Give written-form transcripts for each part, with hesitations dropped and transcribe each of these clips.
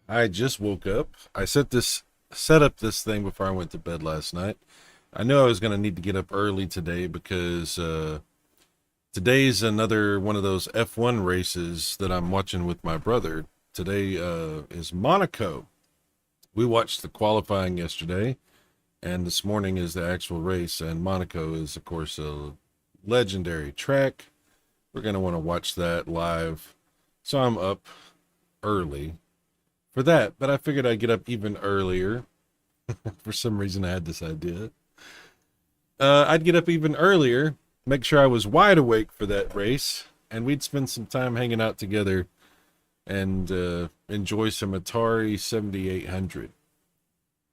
I just woke up. I set up this thing before I went to bed last night. I knew I was going to need to get up early today because today's another one of those F1 races that I'm watching with my brother. Today is Monaco. We watched the qualifying yesterday, and this morning is the actual race. And Monaco is, of course, a legendary track. We're going to want to watch that live. So I'm up early for that, but I figured I'd get up even earlier. For some reason, I had this idea. I'd get up even earlier, make sure I was wide awake for that race, and we'd spend some time hanging out together and enjoy some Atari 7800.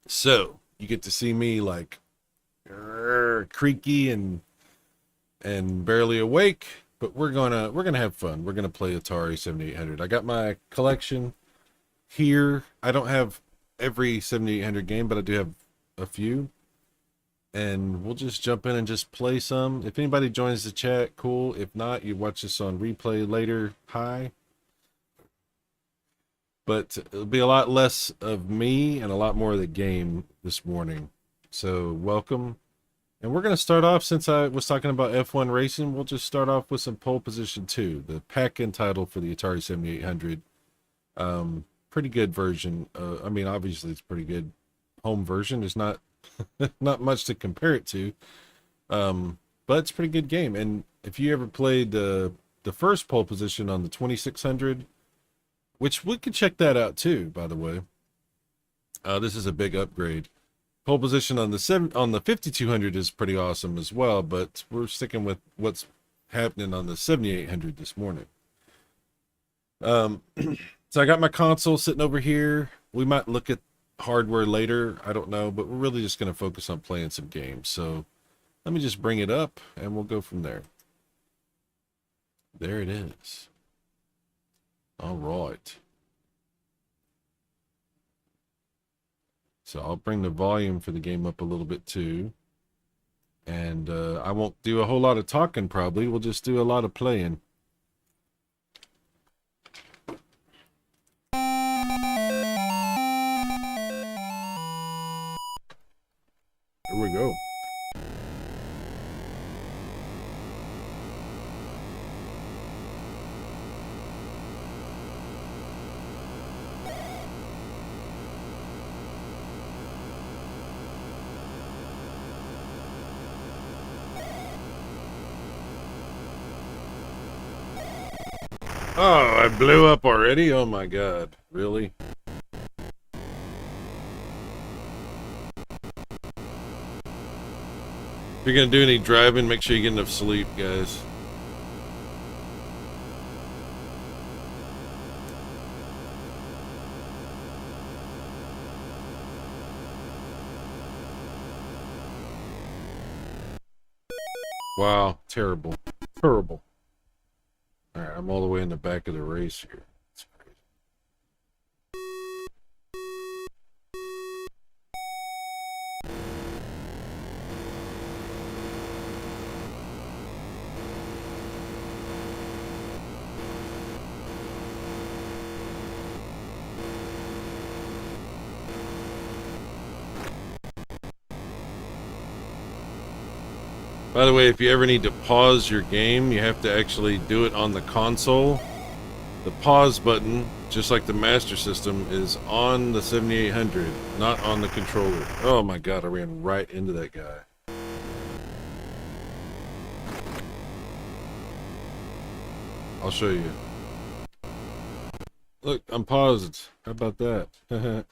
So you get to see me like creaky and barely awake, but we're gonna have fun. We're gonna play Atari 7800. I got my collection here. I don't have every 7800 game, but I do have a few. And we'll just jump in and just play some. If anybody joins the chat, cool. If not, you watch this on replay later. Hi. But it'll be a lot less of me and a lot more of the game this morning. So welcome. And we're going to start off, since I was talking about F1 racing, we'll just start off with some pole position 2, the pack-in title for the Atari 7800. Pretty good version. I mean, obviously it's pretty good home version. There's not not much to compare it to, but it's a pretty good game. And if you ever played the first pole position on the 2600, which we could check that out too, by the way, this is a big upgrade. Pole position on the 5200 is pretty awesome as well, but we're sticking with what's happening on the 7800 this morning. So I got my console sitting over here. We might look at hardware later, I don't know, but we're really just going to focus on playing some games. So let me just bring it up and we'll go from there. There it is. All right. So I'll bring the volume for the game up a little bit too. And I won't do a whole lot of talking probably. We'll just do a lot of playing. Here we go. Oh, I blew up already? Oh my god. Really? If you're gonna do any driving, make sure you get enough sleep, guys. Wow, terrible. Terrible. Alright, I'm all the way in the back of the race here. That's crazy. By the way, if you ever need to pause your game, you have to actually do it on the console. The pause button, just like the Master System, is on the 7800, not on the controller. Oh my god, I ran right into that guy. I'll show you. Look, I'm paused. How about that? Okay,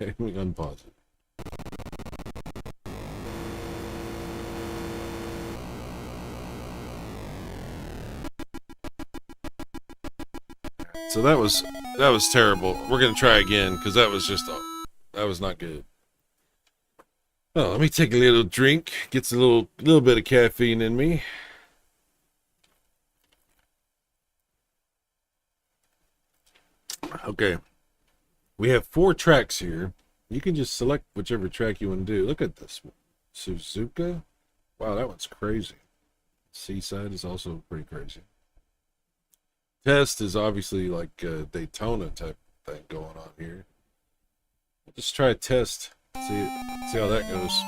let me unpause it. So that was terrible. We're gonna try again because that was not good. Oh, let me take a little drink. Gets a little bit of caffeine in me. Okay, we have 4 tracks here. You can just select whichever track you want to do. Look at this one. Suzuka. Wow, that one's crazy. Seaside is also pretty crazy. test is obviously like a Daytona type thing going on here. We'll just try a test, see how that goes.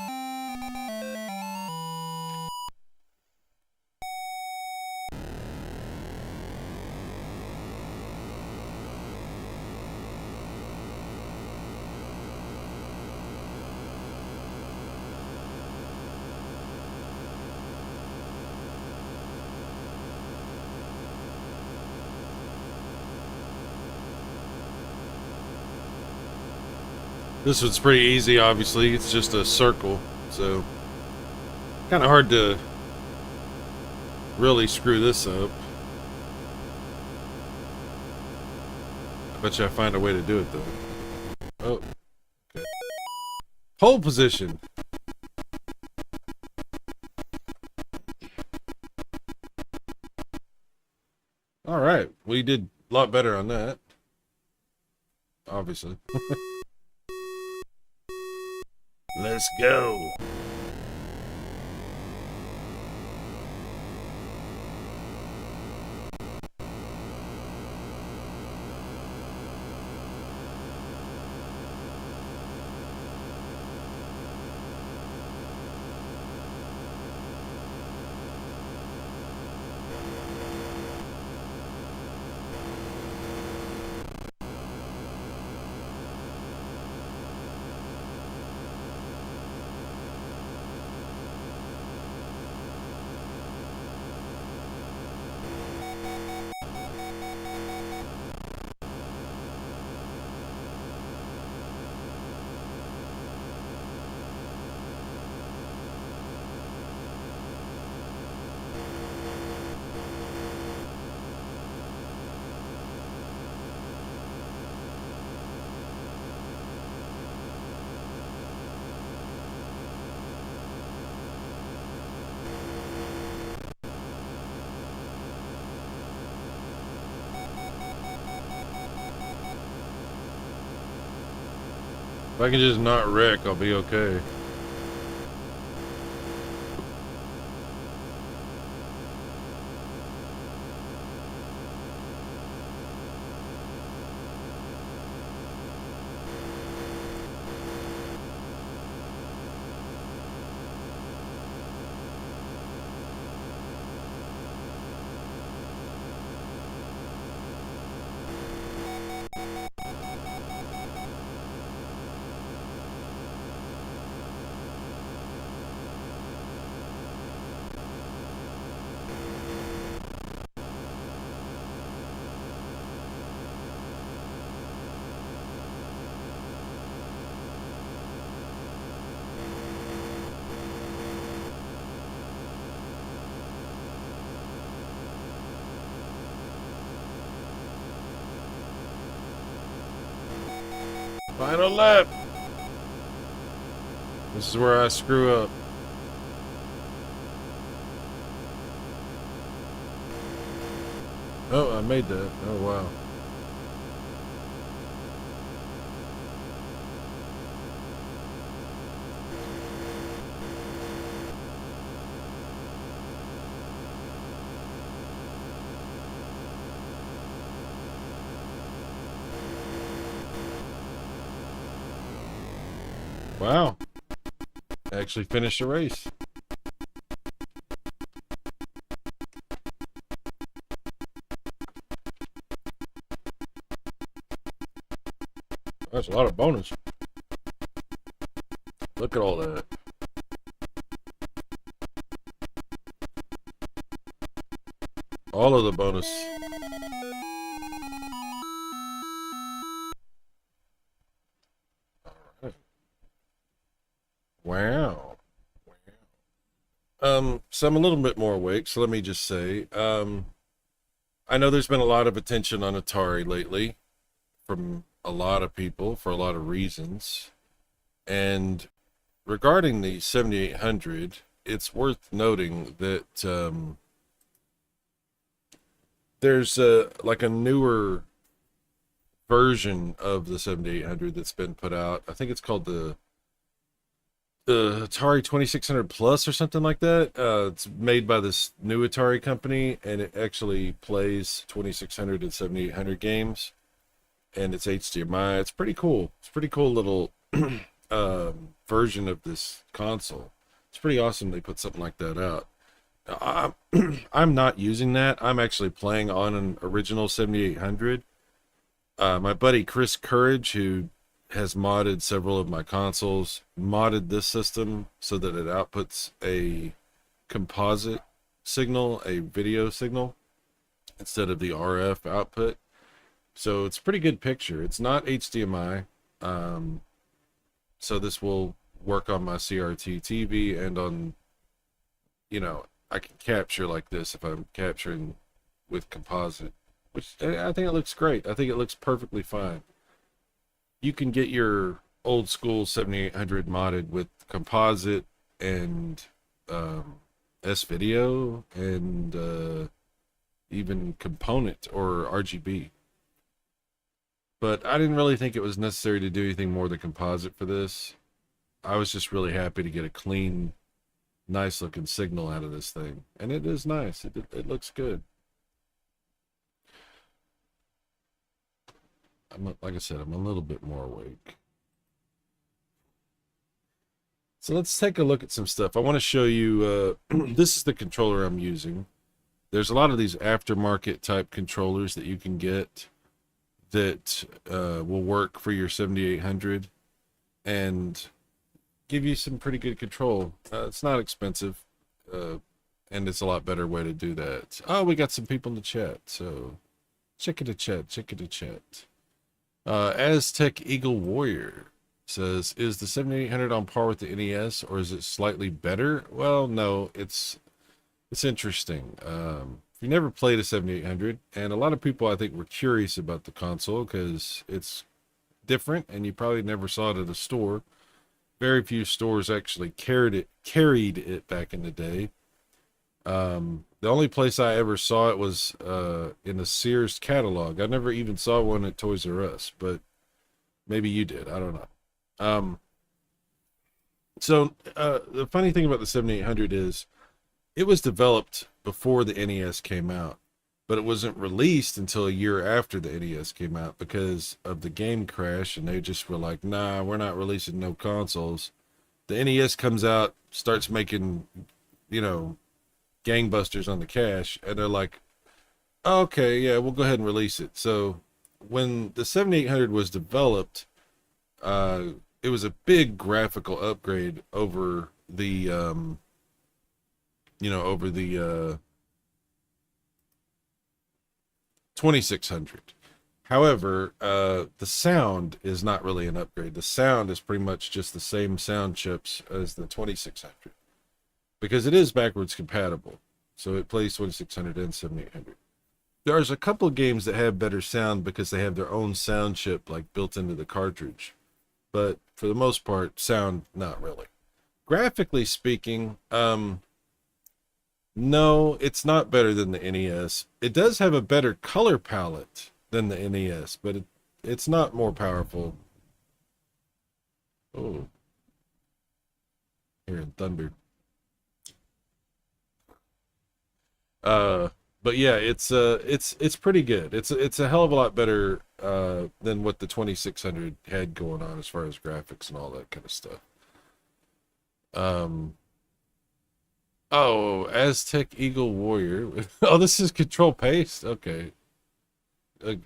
This one's pretty easy, obviously. It's just a circle, so kind of hard to really screw this up. I bet you I find a way to do it, though. Oh, okay. Pole position. All right, we did a lot better on that, obviously. Let's go. If I can just not wreck, I'll be okay. Final lap. This is where I screw up. Oh, I made that. Oh, wow. Wow. I actually finished the race. That's a lot of bonus. Look at all that. All of the bonus. All right. Wow. So I'm a little bit more awake, so let me just say, I know there's been a lot of attention on Atari lately from a lot of people for a lot of reasons. And regarding the 7800, it's worth noting that there's like a newer version of the 7800 that's been put out. I think it's called the the Atari 2600 Plus or something like that. It's made by this new Atari company, and it actually plays 2600 and 7800 games, and it's HDMI. It's pretty cool. It's a pretty cool little version of this console. It's pretty awesome they put something like that out. I'm not using that. I'm actually playing on an original 7800. My buddy Chris Courage, who has modded several of my consoles, modded this system so that it outputs a composite signal, a video signal, instead of the RF output. So it's a pretty good picture. It's not HDMI. So this will work on my CRT TV and on, I can capture like this if I'm capturing with composite, which I think it looks great. I think it looks perfectly fine. You can get your old school 7800 modded with composite and S video and even component or RGB. But I didn't really think it was necessary to do anything more than composite for this. I was just really happy to get a clean, nice looking signal out of this thing. And it is nice. It looks good. Like I said, I'm a little bit more awake. So let's take a look at some stuff. I want to show you, this is the controller I'm using. There's a lot of these aftermarket type controllers that you can get that will work for your 7800 and give you some pretty good control. It's not expensive, and it's a lot better way to do that. Oh, we got some people in the chat, so check it a chat. Aztec Eagle Warrior says, is the 7800 on par with the NES, or is it slightly better? Well, no, it's interesting. If you never played a 7800, and a lot of people I think were curious about the console because it's different, and you probably never saw it at a store. Very few stores actually carried it back in the day. The only place I ever saw it was in the Sears catalog. I never even saw one at Toys R Us, but maybe you did. I don't know. So the funny thing about the 7800 is it was developed before the NES came out, but it wasn't released until a year after the NES came out because of the game crash, and they just were like, nah, we're not releasing no consoles. The NES comes out, starts making, gangbusters on the cash, and they're like, okay, yeah, we'll go ahead and release it. So when the 7800 was developed, it was a big graphical upgrade over the over the 2600. However, the sound is not really an upgrade. The sound is pretty much just the same sound chips as the 2600 because it is backwards compatible. So it plays 2600 and 7800. There's a couple of games that have better sound because they have their own sound chip like built into the cartridge. But for the most part, sound, not really. Graphically speaking, no, it's not better than the NES. It does have a better color palette than the NES, but it's not more powerful. Oh, hearing thunder. But yeah, it's pretty good. It's a hell of a lot better than what the 2600 had going on as far as graphics and all that kind of stuff. Oh, Aztec Eagle Warrior. Oh, this is control paste. Okay. He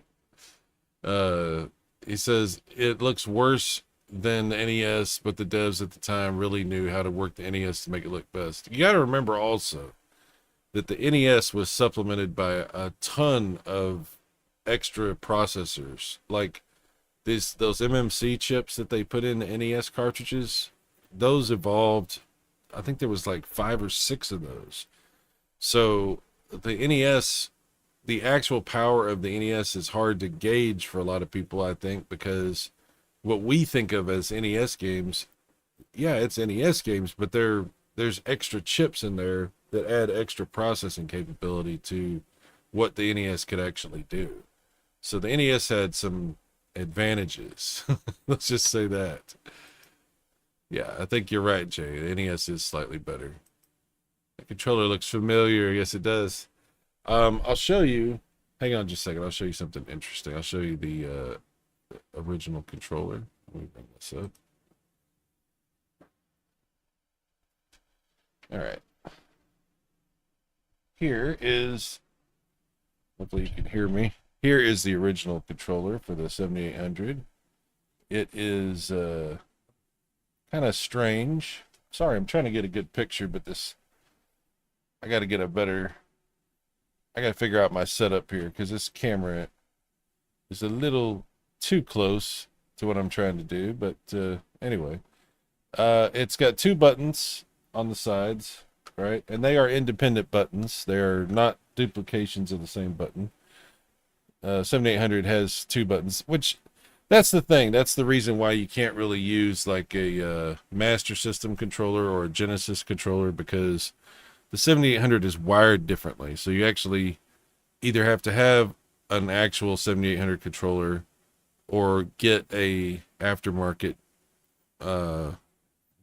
says it looks worse than the NES, but the devs at the time really knew how to work the NES to make it look best. You got to remember also that the NES was supplemented by a ton of extra processors, like those MMC chips that they put in the NES cartridges. Those evolved. I think there was like 5 or 6 of those. So the NES, the actual power of the NES is hard to gauge for a lot of people, I think, because what we think of as NES games, yeah, it's NES games, but there's extra chips in there that add extra processing capability to what the NES could actually do. So the NES had some advantages. Let's just say that. Yeah, I think you're right, Jay. The NES is slightly better. The controller looks familiar. Yes, it does. I'll show you. Hang on just a second. I'll show you something interesting. I'll show you the original controller. Let me bring this up. All right. Here is, hopefully you can hear me. Here is the original controller for the 7800. It is kind of strange. Sorry, I'm trying to get a good picture, but I got to get a better, I got to figure out my setup here because this camera is a little too close to what I'm trying to do. But anyway, it's got two buttons on the sides, right? And they are independent buttons. They're not duplications of the same button. 7800 has two buttons, which that's the thing. That's the reason why you can't really use like a Master System controller or a Genesis controller, because the 7800 is wired differently. So you actually either have to have an actual 7800 controller or get a aftermarket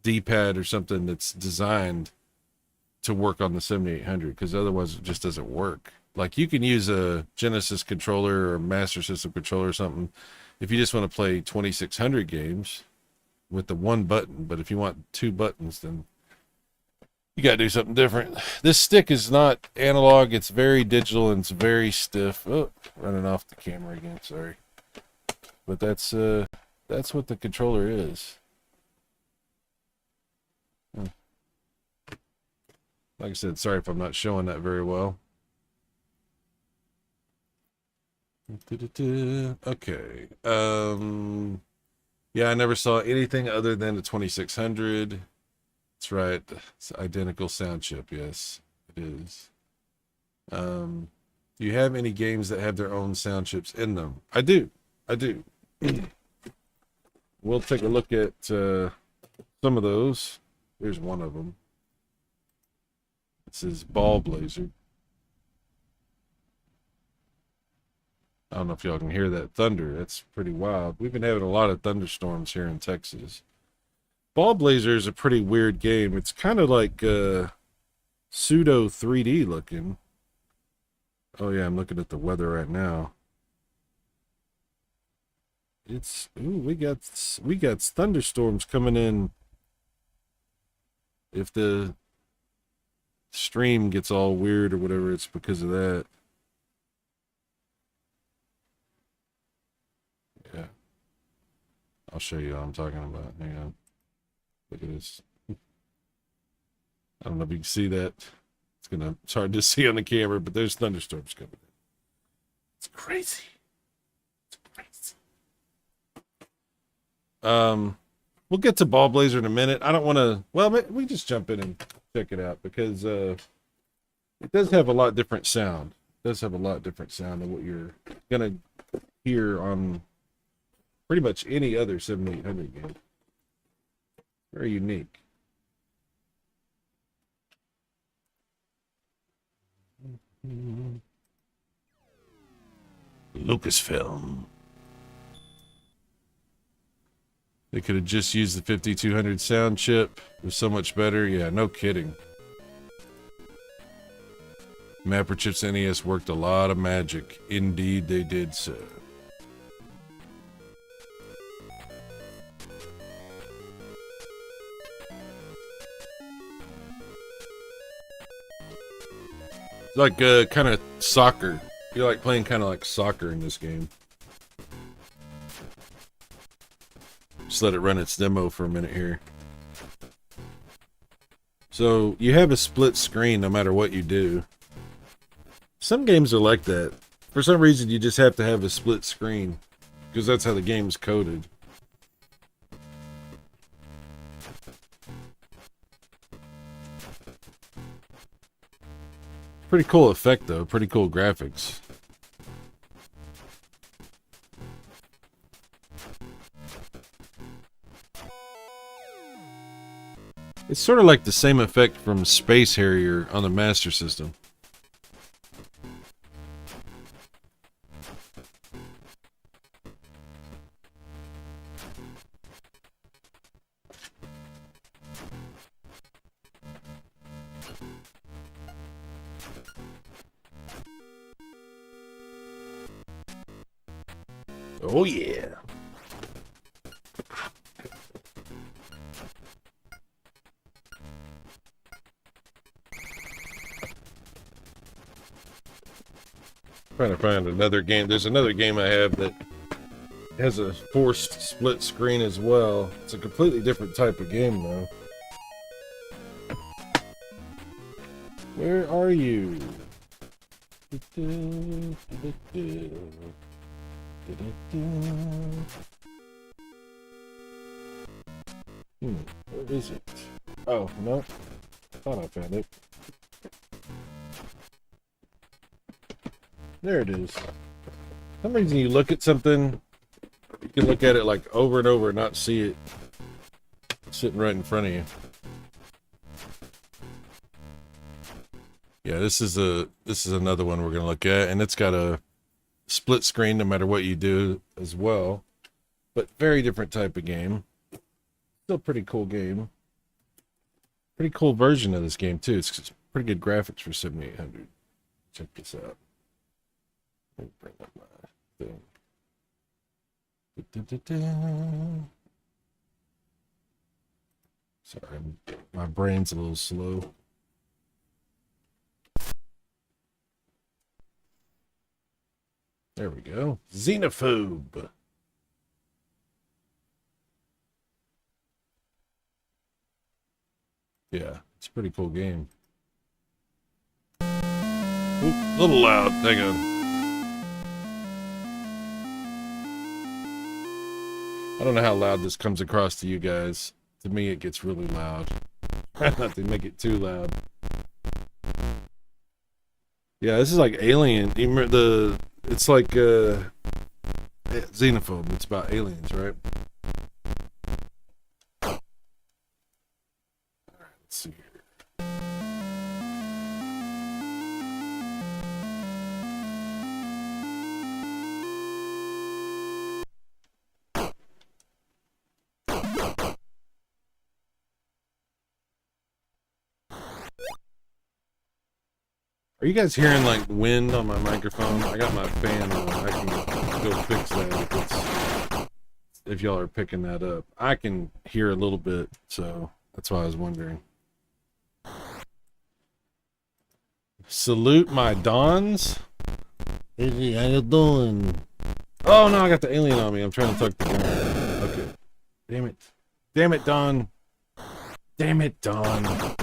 D-pad or something that's designed to work on the 7800, because otherwise it just doesn't work. Like you can use a Genesis controller or a Master System controller or something if you just want to play 2600 games with the one button, but if you want two buttons, then you got to do something different. This stick is not analog. It's very digital and it's very stiff. Oh, running off the camera again. Sorry. But that's what the controller is. Like I said, sorry if I'm not showing that very well. Okay. Yeah, I never saw anything other than the 2600. That's right. It's identical sound chip. Yes, it is. Do you have any games that have their own sound chips in them? I do. I do. We'll take a look at some of those. Here's one of them. This is Ball Blazer. I don't know if y'all can hear that thunder. That's pretty wild. We've been having a lot of thunderstorms here in Texas. Ball Blazer is a pretty weird game. It's kind of like pseudo 3D looking. Oh yeah, I'm looking at the weather right now. It's we got thunderstorms coming in. If the stream gets all weird or whatever, it's because of that. Yeah. I'll show you what I'm talking about. Hang on. Look at this. I don't know if you can see that. It's hard to see on the camera, but there's thunderstorms coming in. It's crazy. It's crazy. We'll get to Ball Blazer in a minute. I don't want to, well, we just jump in and check it out because it does have a lot different sound. It does have a lot different sound than what you're gonna hear on pretty much any other 7800 game. Very unique. Lucasfilm. They could have just used the 5200 sound chip. It was so much better. Yeah, no kidding. Mapper Chips NES worked a lot of magic. Indeed, they did so. It's like kind of soccer. You're like playing kind of like soccer in this game. Just let it run its demo for a minute here. So you have a split screen no matter what you do. Some games are like that. For some reason, you just have to have a split screen because that's how the game's coded. Pretty cool effect though. Pretty cool graphics. It's sort of like the same effect from Space Harrier on the Master System. Oh yeah. Trying to find another game. There's another game I have that has a forced split screen as well. It's a completely different type of game though. Where are you? Where is it? Oh, no. I thought I found it. There it is. For some reason you look at something, you can look at it like over and over and not see it sitting right in front of you. Yeah, this is another one we're gonna look at, and it's got a split screen no matter what you do as well. But very different type of game. Still pretty cool game. Pretty cool version of this game too. It's pretty good graphics for 7800. Check this out. Let me bring up my thing. Sorry, my brain's a little slow. There we go. Xenophobe. Yeah, it's a pretty cool game. Oop, a little loud. Hang on. I don't know how loud this comes across to you guys. To me, it gets really loud. Try not to make it too loud. Yeah, this is like Alien. It's like Xenophobe. It's about aliens, right? All right, let's see here. Are you guys hearing like wind on my microphone? I got my fan on. I can go fix that if y'all are picking that up. I can hear a little bit, so that's why I was wondering. Salute my dons. Hey, how you doing? Oh no, I got the alien on me. I'm trying to talk to Don. Okay. Damn it. Damn it, Don. Damn it, Don.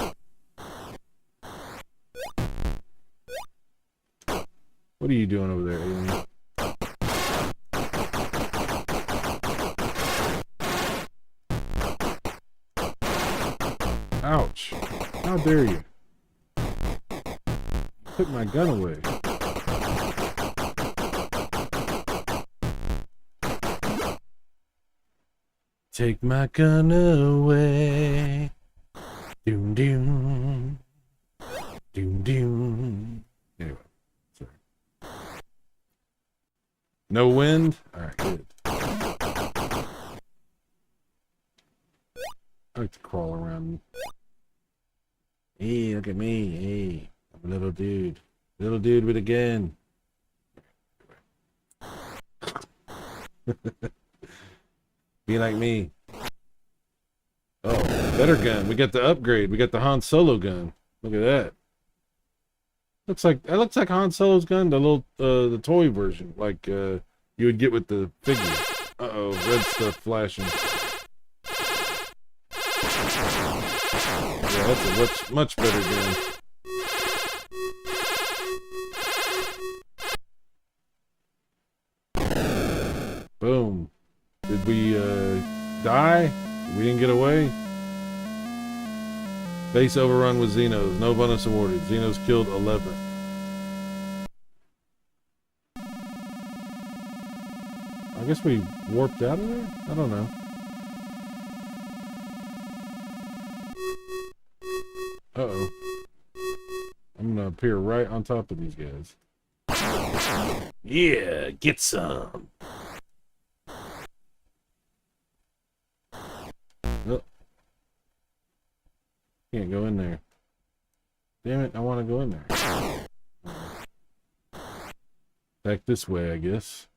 What are you doing over there, alien? Ouch. How dare you? Took my gun away. Take my gun away. Doom doom. Doom doom. Anyway. No wind? Alright, good. I like to crawl around. Hey, look at me. Hey, I'm a little dude. Little dude with a gun. Be like me. Oh, better gun. We got the upgrade. We got the Han Solo gun. Look at that. That looks like Han Solo's gun, the little the toy version, like you would get with the figure. Uh-oh, red stuff flashing. Yeah, that's a much better gun. Boom. Did we die? We didn't get away? Base overrun with Xenos. No bonus awarded. Xenos killed 11. I guess we warped out of there? I don't know. Uh-oh. I'm gonna appear right on top of these guys. Yeah, get some. Oh. Can't go in there. Damn it, I want to go in there. Back this way, I guess.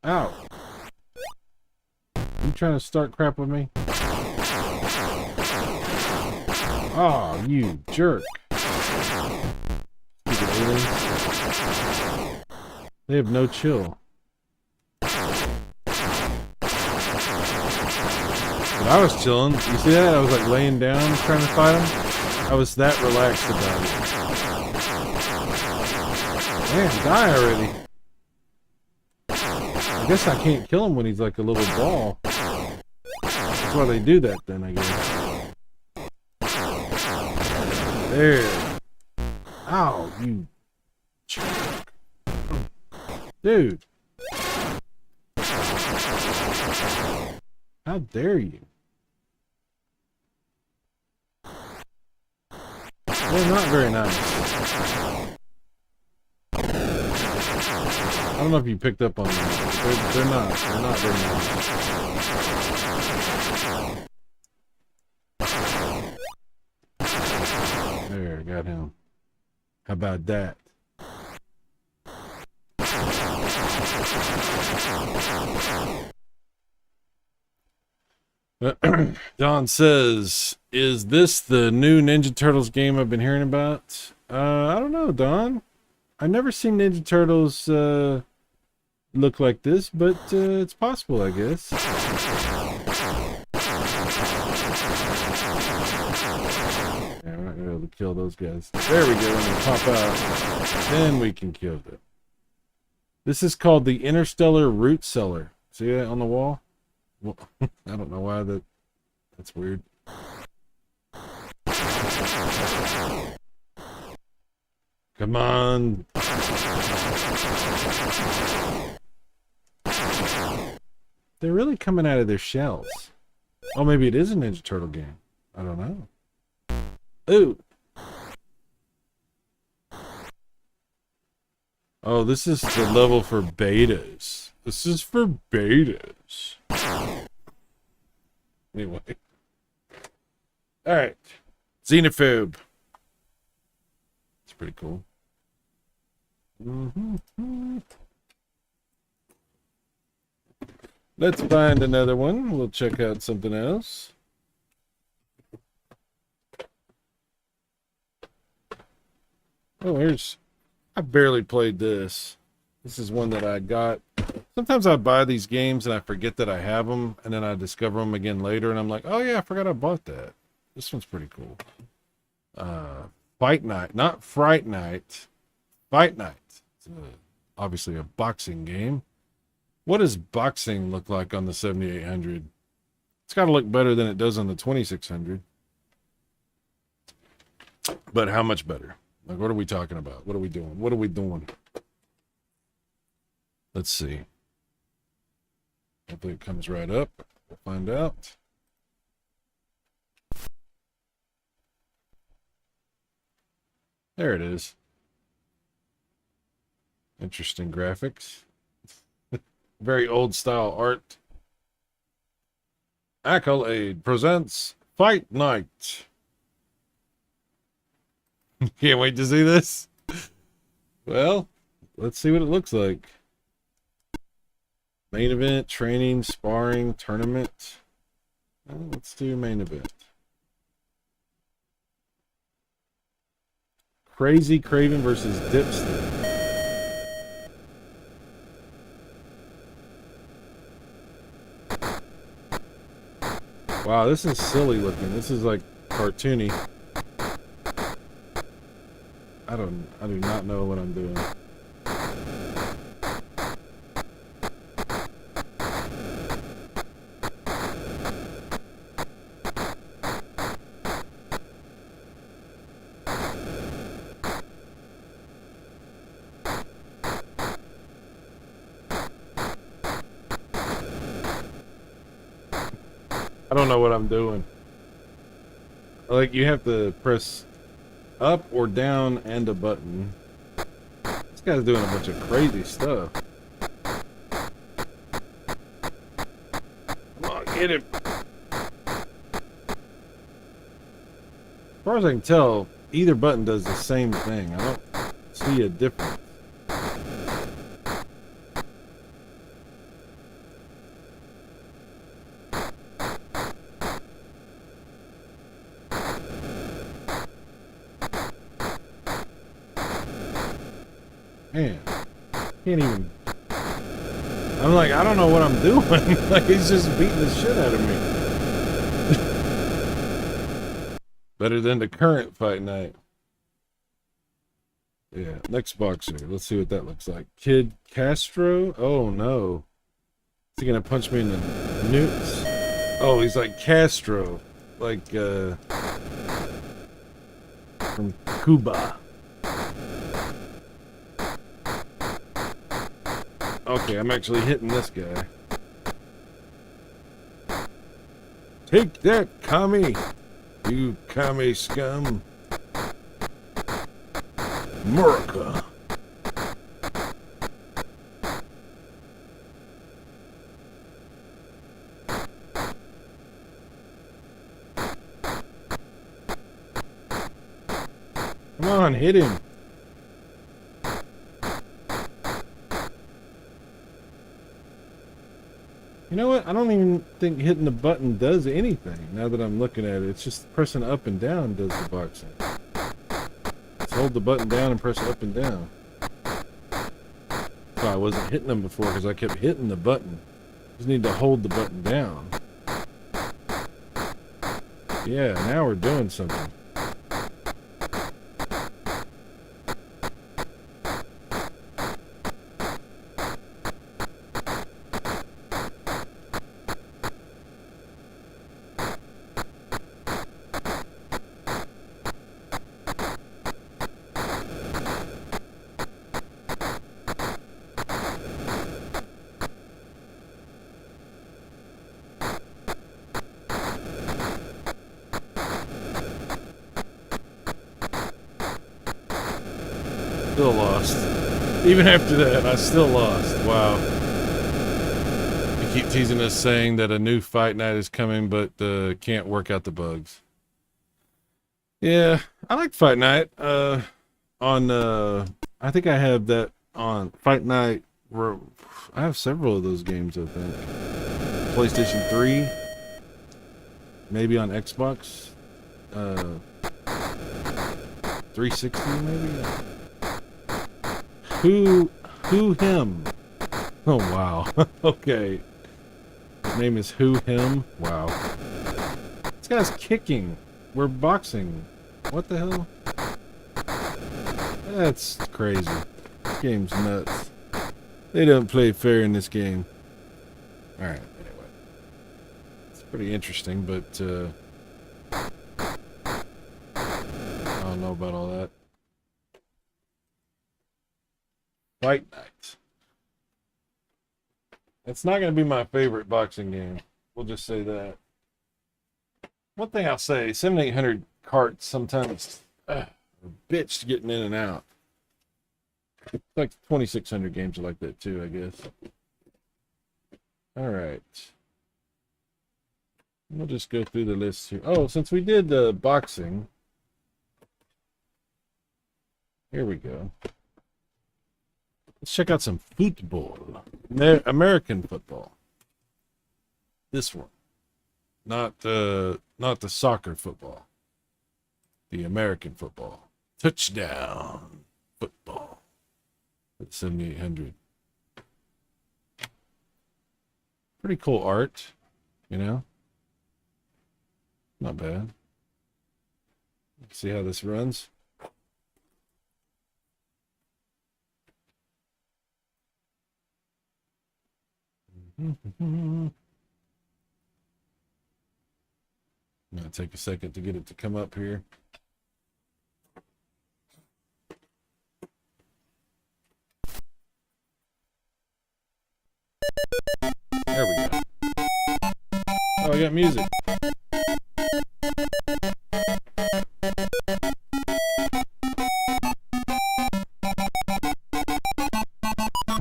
Ow! You trying to start crap with me? Oh, you jerk. They have no chill. But I was chilling. You see that? I was like laying down trying to fight him. I was that relaxed about it. Man, die already. I guess I can't kill him when he's like a little ball. That's why they do that then, I guess. There. Ow, you jerk. Dude. How dare you? They're not very nice. I don't know if you picked up on that. They're not very nice. There, got him. How about that? Don says, is this the new Ninja Turtles game I've been hearing about? I don't know, Don. I've never seen Ninja Turtles look like this, but it's possible, I guess. Yeah, we're not going to be able to kill those guys. There we go. When they pop out, then we can kill them. This is called the Interstellar Root Cellar. See that on the wall? Well, I don't know why that's weird. Come on. They're really coming out of their shells. Oh, maybe it is a Ninja Turtle game. I don't know. Ooh. Oh, this is the level for betas. This is for betas. Anyway. Alright. Xenophobe. It's pretty cool. Let's find another one. We'll check out something else. Oh, here's... I barely played this. This is one that I got. Sometimes I buy these games and I forget that I have them, and then I discover them again later, and I'm like, oh yeah, I forgot I bought that. This one's pretty cool. Fight Night. Not Fright Night. Fight Night. It's obviously a boxing game. What does boxing look like on the 7800? It's got to look better than it does on the 2600. But how much better? Like, what are we talking about? What are we doing? What are we doing? Let's see. Hopefully it comes right up. We'll find out. There it is. Interesting graphics. Very old style art. Accolade presents Fight Night. Can't wait to see this. Well, let's see what it looks like. Main event, training, sparring, tournament. Let's do main event. Crazy Craven versus Dipstick. Wow, this is silly looking. This is like cartoony. I do not know what I'm doing. I don't know what I'm doing. Like, you have to press up or down and a button. guy's doing a bunch of crazy stuff. Come on, get him. As far as I can tell, either button does the same thing. I don't see a difference. Man, can't even. I'm like, I don't know what I'm doing. Like, he's just beating the shit out of me. Better than the current Fight Night. Yeah, next boxer. Let's see what that looks like. Kid Castro? Oh no. Is he gonna punch me in the newts? Oh, he's like Castro. Like, from Cuba. Okay, I'm actually hitting this guy. Take that, commie! You commie scum! America! Come on, hit him! You know what? I don't even think hitting the button does anything now that I'm looking at it. It's just pressing up and down does the boxing. Just hold the button down and press up and down. So I wasn't hitting them before because I kept hitting the button. Just need to hold the button down. Yeah, now we're doing something. Still lost. Even after that, I still lost. Wow. You keep teasing us saying that a new Fight Night is coming, but can't work out the bugs. Yeah, I like Fight Night. I think I have that on Fight Night. I have several of those games, I think. PlayStation 3. Maybe on Xbox. 360, maybe? Who him? Oh, wow. Okay. His name is Who Him? Wow. This guy's kicking. We're boxing. What the hell? That's crazy. This game's nuts. They don't play fair in this game. Alright, anyway. It's pretty interesting, but, I don't know about all that. Fight Night. It's not going to be my favorite boxing game. We'll just say that. One thing I'll say, 7,800 carts sometimes are a bitch getting in and out. Like 2,600 games are like that too, I guess. All right. We'll just go through the list here. Oh, since we did the boxing, here we go. Let's check out some football. American football. This one. Not the soccer football. The American football. Touchdown football. At 7,800. Pretty cool art, you know? Not bad. Let's see how this runs. Gonna take a second to get it to come up here. There we go. Oh, I got music.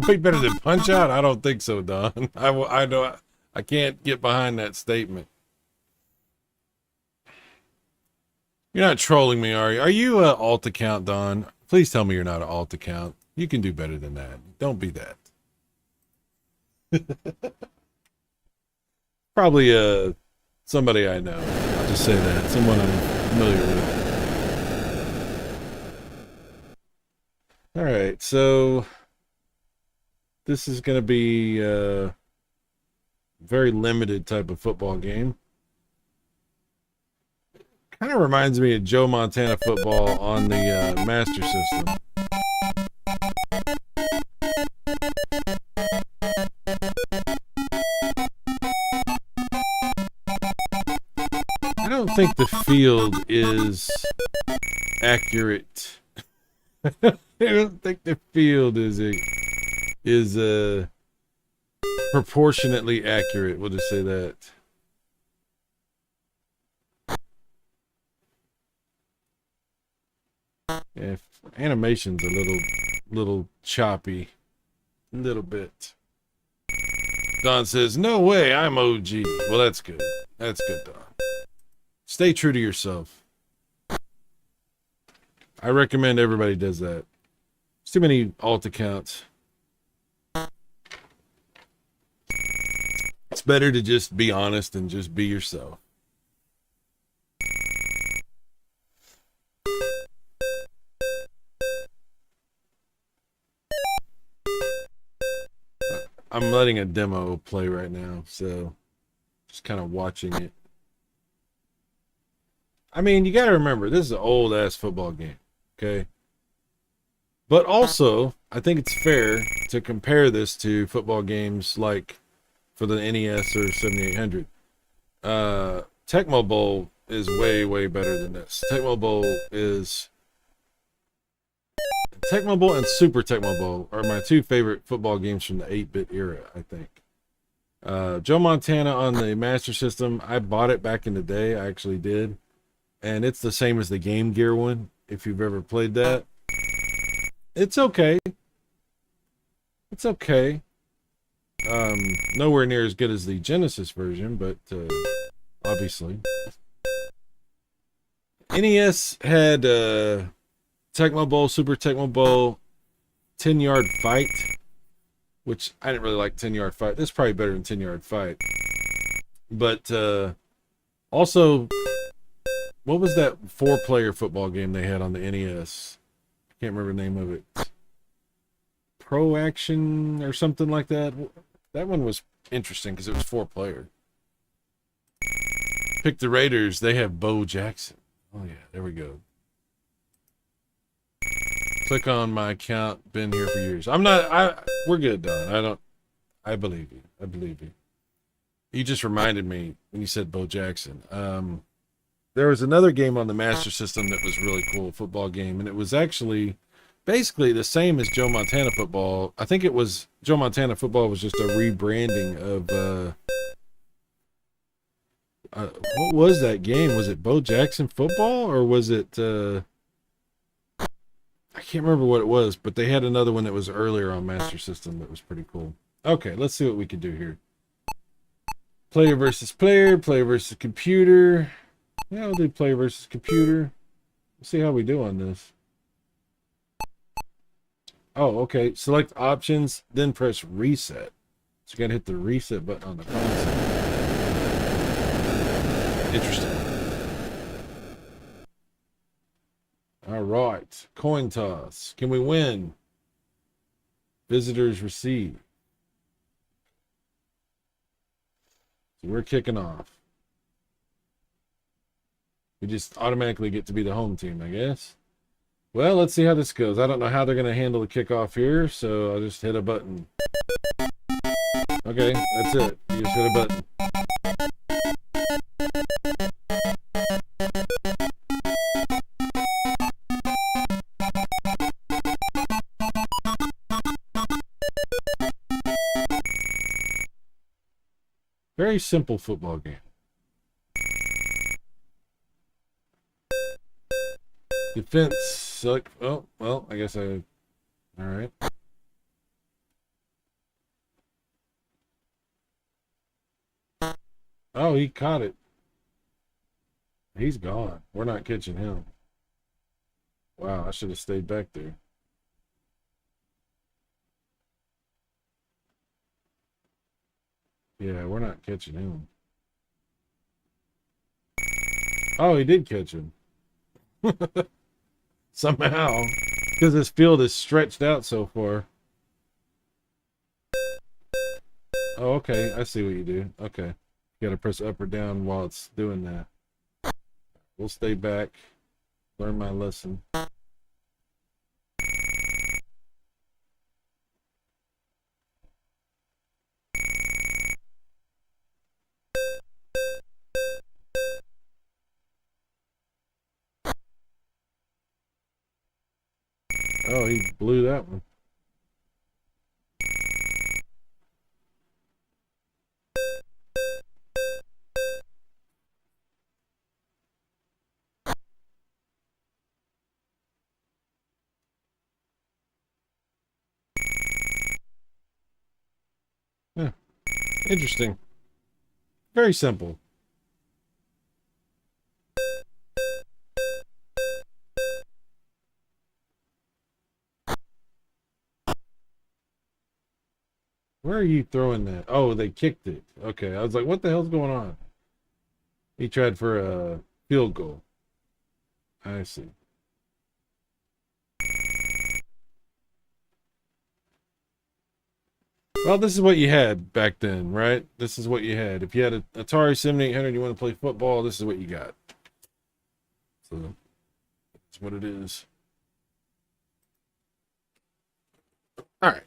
Way better than Punch Out? I don't think so, Don. I know I can't get behind that statement. You're not trolling me, are you? Are you an alt account, Don? Please tell me you're not an alt account. You can do better than that. Don't be that. Probably somebody I know. I'll just say that. Someone I'm familiar with. All right, so this is going to be a very limited type of football game. Kind of reminds me of Joe Montana football on the Master System. I don't think the field is accurate. I don't think the field is proportionately accurate. We'll just say that. Yeah, animation's a little choppy, a little bit. Don says, "No way, I'm OG." Well, that's good. That's good, Don. Stay true to yourself. I recommend everybody does that. There's too many alt accounts. It's better to just be honest and just be yourself. I'm letting a demo play right now, so just kind of watching it. I mean, you got to remember, this is an old-ass football game, okay? But also, I think it's fair to compare this to football games like for the NES or 7800. Tecmo Bowl is way, way better than this. Tecmo Bowl and Super Tecmo Bowl are my two favorite football games from the 8-bit era, I think. Joe Montana on the Master System, I bought it back in the day. I actually did. And it's the same as the Game Gear one, if you've ever played that. It's okay. It's okay. Nowhere near as good as the Genesis version, but obviously. NES had Tecmo Bowl, Super Tecmo Bowl, 10-Yard Fight, which I didn't really like 10-Yard Fight. This is probably better than 10-Yard Fight. But also, what was that 4-player football game they had on the NES? I can't remember the name of it. Pro Action or something like that. That one was interesting because it was 4-player. Pick the Raiders. They have Bo Jackson. Oh yeah, there we go. Click on my account. Been here for years. We're good, Don. I believe you. I believe you. You just reminded me when you said Bo Jackson. There was another game on the Master System that was really cool, a football game, and it was actually basically the same as Joe Montana football. I think it was Joe Montana football was just a rebranding of what was that game? Was it Bo Jackson football or was it I can't remember what it was, but they had another one that was earlier on Master System that was pretty cool. Okay, let's see what we can do here. Player versus player, player versus computer. Yeah, we'll do player versus computer. We'll see how we do on this. Oh, okay. Select options, then press reset. So you gotta hit the reset button on the console. Interesting. All right. Coin toss. Can we win? Visitors receive. So we're kicking off. We just automatically get to be the home team, I guess. Well, let's see how this goes. I don't know how they're going to handle the kickoff here, so I'll just hit a button. Okay, that's it. You just hit a button. Very simple football game. Defense, select, oh, well, I guess all right. Oh, he caught it. He's gone. We're not catching him. Wow, I should have stayed back there. Yeah, we're not catching him. Oh, he did catch him. Somehow. Because this field is stretched out so far. Oh, okay. I see what you do. Okay. You gotta press up or down while it's doing that. We'll stay back. Learn my lesson. Oh, he blew that one. Yeah. Interesting. Very simple. Where are you throwing that? Oh, they kicked it. Okay, I was like, what the hell's going on? He tried for a field goal. I see. Well, this is what you had back then, right? This is what you had. If you had an Atari 7800, you want to play football, this is what you got. So, that's what it is. All right.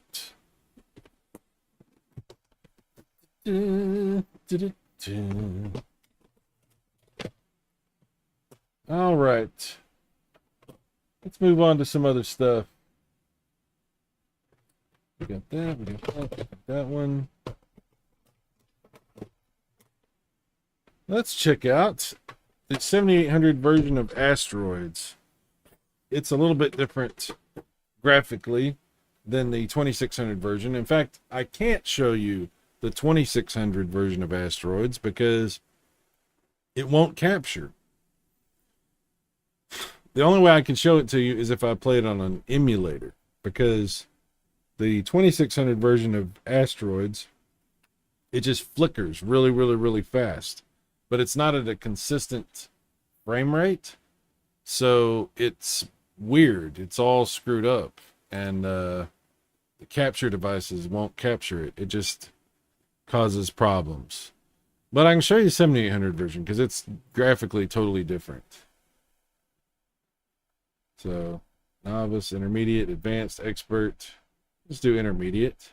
All right. Let's move on to some other stuff. We got that, we got that one. Let's check out the 7800 version of Asteroids. It's a little bit different graphically than the 2600 version. In fact, I can't show you the 2600 version of Asteroids because it won't capture. The only way I can show it to you is if I play it on an emulator, because the 2600 version of Asteroids, it just flickers really, really, really fast, but it's not at a consistent frame rate, so it's weird. It's all screwed up, and the capture devices won't capture it. It just causes problems. But I can show you the 7800 version because it's graphically totally different. So, novice, intermediate, advanced, expert. Let's do intermediate.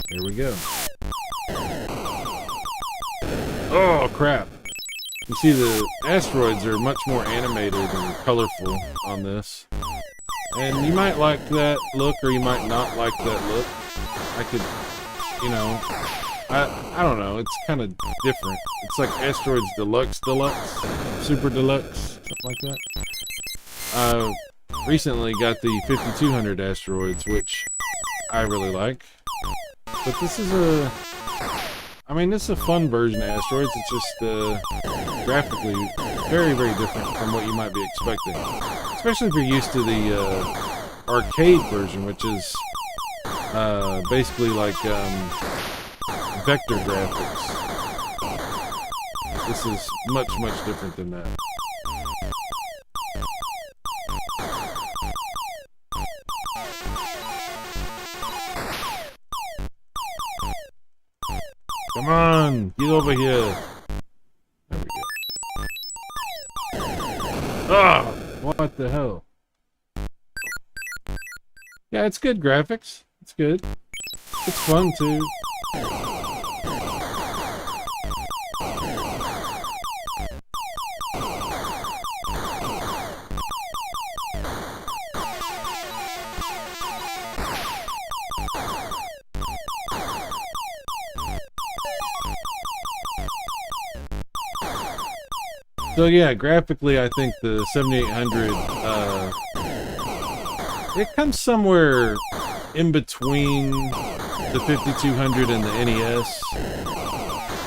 Here we go. Oh, crap. You see, the asteroids are much more animated and colorful on this. And you might like that look, or you might not like that look. I could, you know, I don't know. It's kind of different. It's like Asteroids Deluxe, Super Deluxe, something like that. Recently got the 5200 Asteroids, which I really like. But this is this is a fun version of Asteroids. It's just graphically very, very different from what you might be expecting. Especially if you're used to the arcade version, which is basically like vector graphics. This is much, much different than that. Come on, get over here. There we go. Ah, what the hell? Yeah, it's good graphics. It's good. It's fun too. So yeah, graphically, I think the 7800, it comes somewhere in between the 5200 and the NES.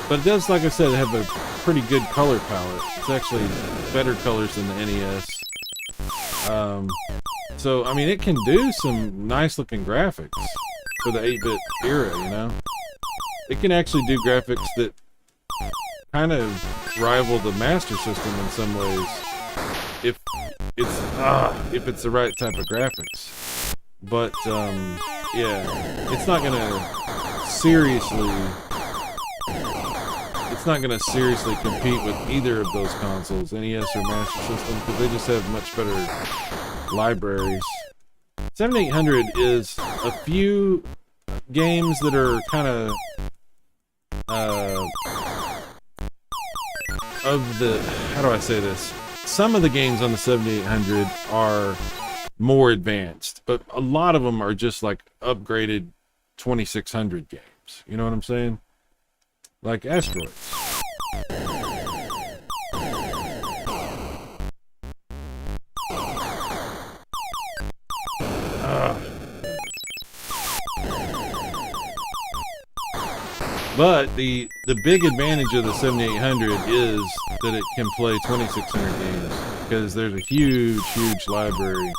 But it does, like I said, have a pretty good color palette. It's actually better colors than the NES. So, I mean, it can do some nice looking graphics for the 8-bit era, you know? It can actually do graphics that kind of rival the Master System in some ways, if it's the right type of graphics. But, yeah, it's not gonna seriously compete with either of those consoles, NES or Master System, because they just have much better libraries. 7800 is a few games that are kind of how do I say this? Some of the games on the 7800 are more advanced, but a lot of them are just like upgraded 2600 games. You know what I'm saying? Like Asteroids. But the big advantage of the 7800 is that it can play 2600 games, because there's a huge library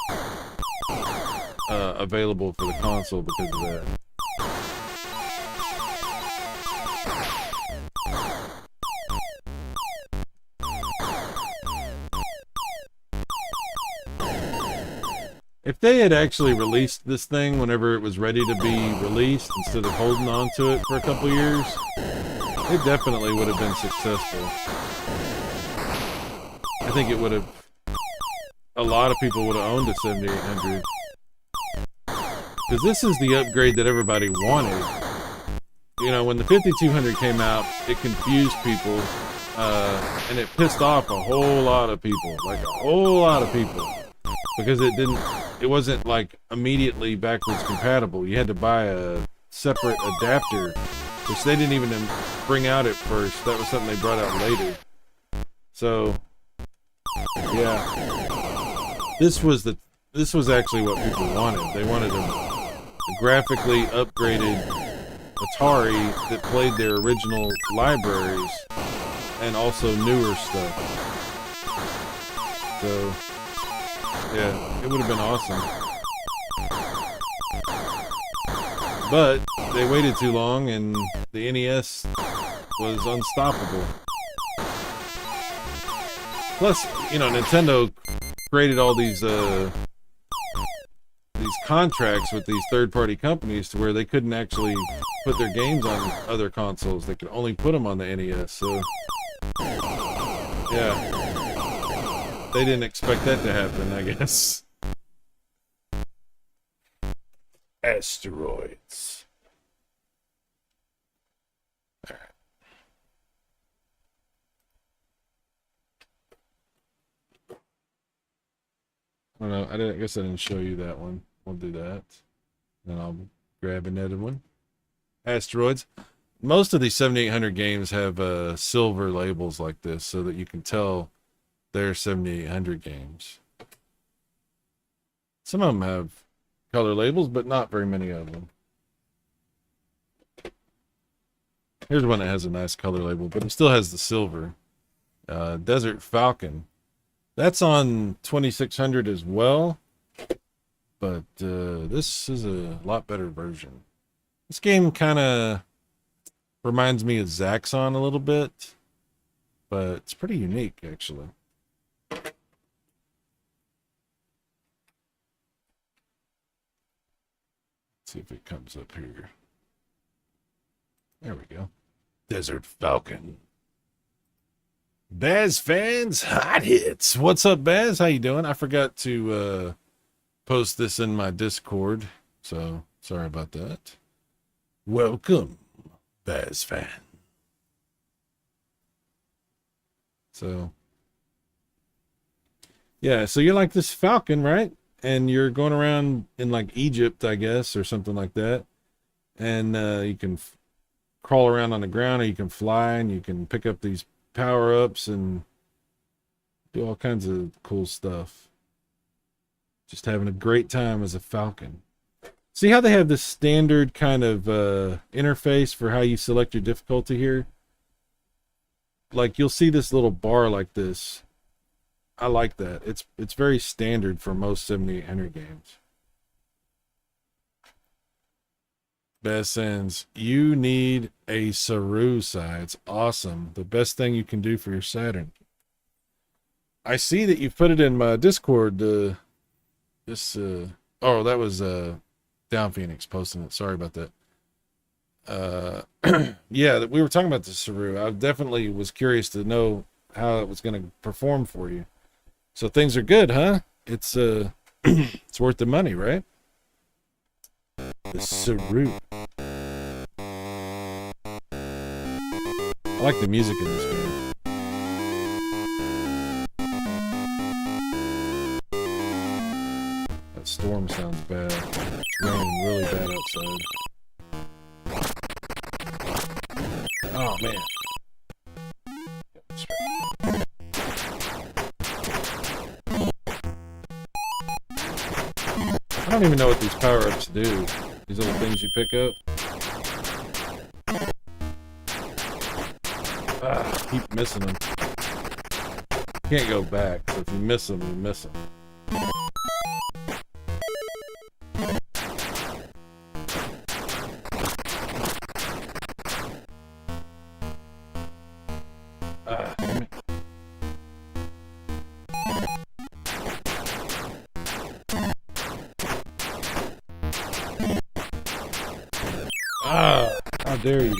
available for the console because of that. If they had actually released this thing whenever it was ready to be released, instead of holding on to it for a couple years, it definitely would have been successful. I think it would have, a lot of people would have owned a 7800. Because this is the upgrade that everybody wanted. You know, when the 5200 came out, it confused people, and it pissed off a whole lot of people. Like a whole lot of people. Because it wasn't like immediately backwards compatible. You had to buy a separate adapter, which they didn't even bring out at first. That was something they brought out later. So, yeah, this was actually what people wanted. They wanted a graphically upgraded Atari that played their original libraries and also newer stuff. So, yeah, it would have been awesome. But they waited too long, and the NES was unstoppable. Plus, you know, Nintendo created all these contracts with these third-party companies to where they couldn't actually put their games on other consoles. They could only put them on the NES. So, yeah. They didn't expect that to happen, I guess. Asteroids. Alright. I don't know. I guess I didn't show you that one. We'll do that. Then I'll grab another one. Asteroids. Most of these 7800 games have silver labels like this so that you can tell they're 7800 games. Some of them have color labels, but not very many of them. Here's one that has a nice color label, but it still has the silver. Desert Falcon. That's on 2600 as well, but this is a lot better version. This game kind of reminds me of Zaxxon a little bit, but it's pretty unique, actually. See if it comes up here. There we go. Desert Falcon. Baz fans, hot hits. What's up, Baz? How you doing? I forgot to post this in my Discord, so sorry about that. Welcome, Baz fan. So, yeah, so you're like this falcon, right? And you're going around in like Egypt, I guess, or something like that. And you can crawl around on the ground, or you can fly, and you can pick up these power-ups and do all kinds of cool stuff. Just having a great time as a falcon. See how they have this standard kind of interface for how you select your difficulty here? like you'll see this little bar like this. I like that. It's very standard for most 7800 games. Best ends. You need a Cyrus. It's awesome. The best thing you can do for your Saturn. I see that you put it in my Discord. Oh, that was Down Phoenix posting it. Sorry about that. Yeah, we were talking about the Saru. I definitely was curious to know how it was going to perform for you. So things are good, huh? It's it's worth the money, right? The Saru. I like the music in this game. That storm sounds bad. It's raining really bad outside. Oh man. I don't even know what these power-ups do. These little things you pick up. Keep missing them. Can't go back, so if you miss them, you miss them. Damn it. How dare you?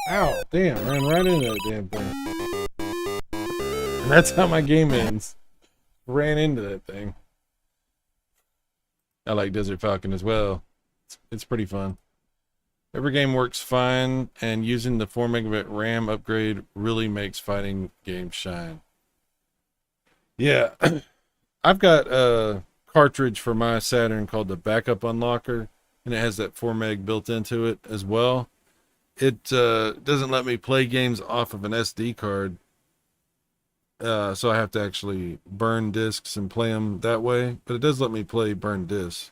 Ow, damn, ran right into that damn thing. And that's how my game ends. Ran into that thing. I like Desert Falcon as well. It's pretty fun. Every game works fine, and using the 4 megabit RAM upgrade really makes fighting games shine. Yeah, I've got a cartridge for my Saturn called the Backup Unlocker, and it has that 4 meg built into it as well. It doesn't let me play games off of an SD card, so I have to actually burn discs and play them that way, but it does let me play burned discs.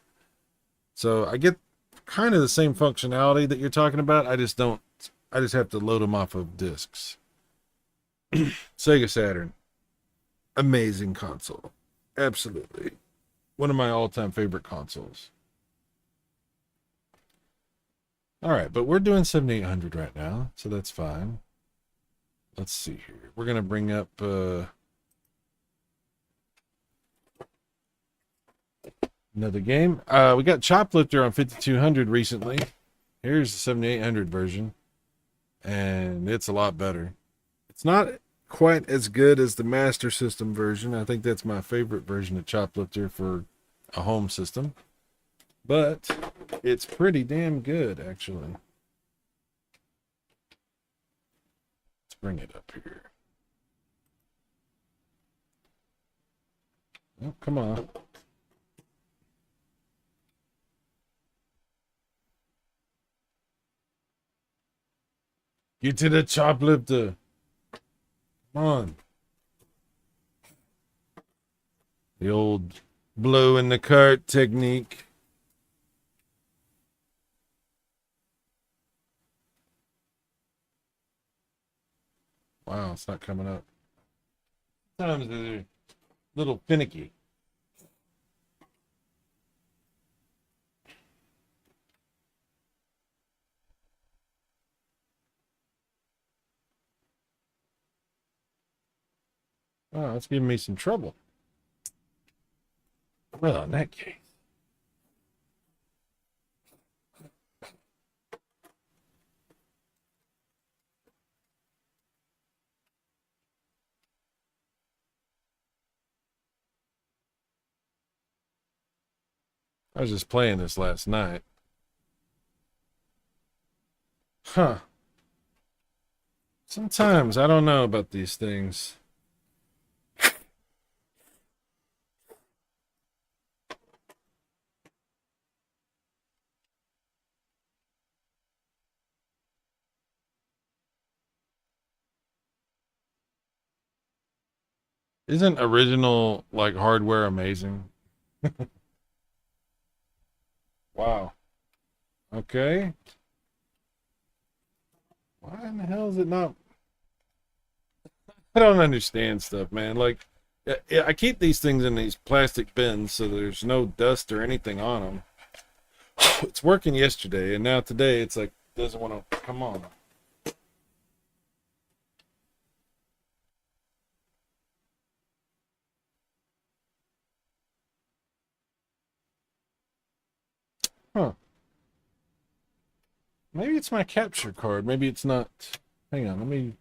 So I get kind of the same functionality that you're talking about. I just have to load them off of discs. Sega Saturn. Amazing console. Absolutely. One of my all-time favorite consoles. All right, but we're doing 7800 right now, so that's fine. Let's see here. We're going to bring up another game. We got Choplifter on 5200 recently. Here's the 7800 version, and it's a lot better. It's not quite as good as the Master System version. I think that's my favorite version of Choplifter for a home system, but it's pretty damn good, actually. Let's bring it up here. Oh, come on. Get to the Choplifter. Come on. The old blow in the cart technique. Wow, it's not coming up. Sometimes they're a little finicky. Wow, it's giving me some trouble. Well, in that case. I was just playing this last night. Huh. Sometimes I don't know about these things. Isn't original like hardware amazing? Wow. Okay. Why in the hell is it not? I don't understand stuff, man. Like, I keep these things in these plastic bins so there's no dust or anything on them. It's working yesterday, and now today it's like doesn't want to come on. Huh. Maybe it's my capture card. Maybe it's not. Hang on, let me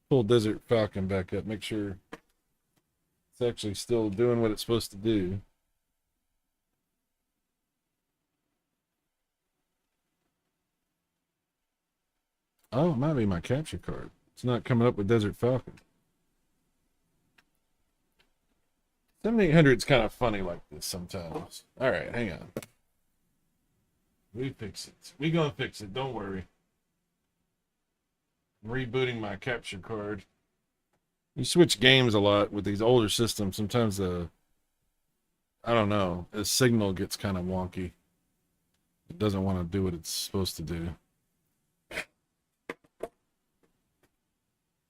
pull Desert Falcon back up. Make sure it's actually still doing what it's supposed to do. Oh, it might be my capture card. It's not coming up with Desert Falcon. 7800 is kind of funny like this sometimes. All right, hang on. We fix it. We gonna fix it. Don't worry. I'm rebooting my capture card. You switch games a lot with these older systems. Sometimes I don't know, the signal gets kind of wonky. It doesn't want to do what it's supposed to do.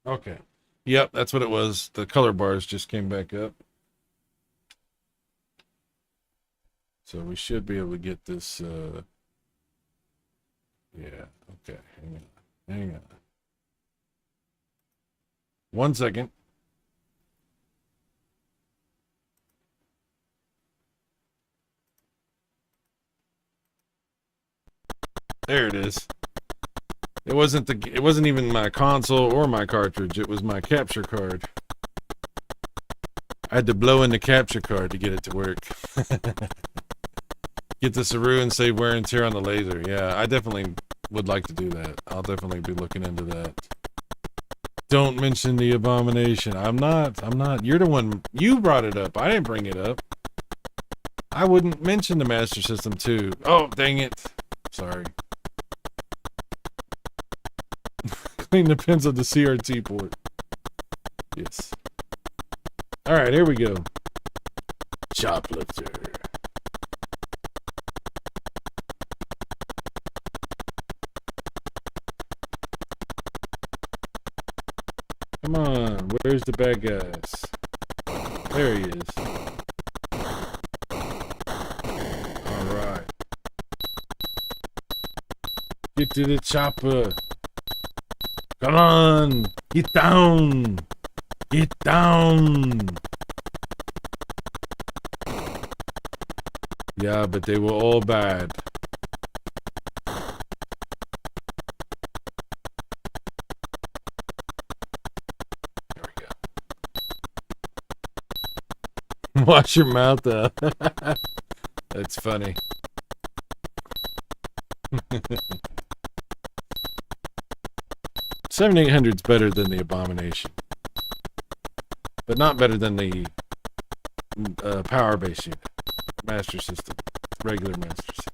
Okay. Yep, that's what it was. The color bars just came back up. So we should be able to get this, yeah, okay, hang on. 1 second. There it is. It wasn't even my console or my cartridge. It was my capture card. I had to blow in the capture card to get it to work. Get the Cyrus and save wear and tear on the laser. Yeah, I definitely would like to do that. I'll definitely be looking into that. Don't mention the abomination. I'm not. You're the one. You brought it up. I didn't bring it up. I wouldn't mention the Master System 2. Oh, dang it. Sorry. Clean the pins of the CRT port. Yes. Alright, here we go. Shoplifter. Come on, where's the bad guys? There he is. Alright. Get to the chopper. Come on! Get down! Get down! Yeah, but they were all bad. There we go. Wash your mouth up. That's funny. 7800's better than the Abomination, but not better than the Power Base unit, Master System, regular Master System.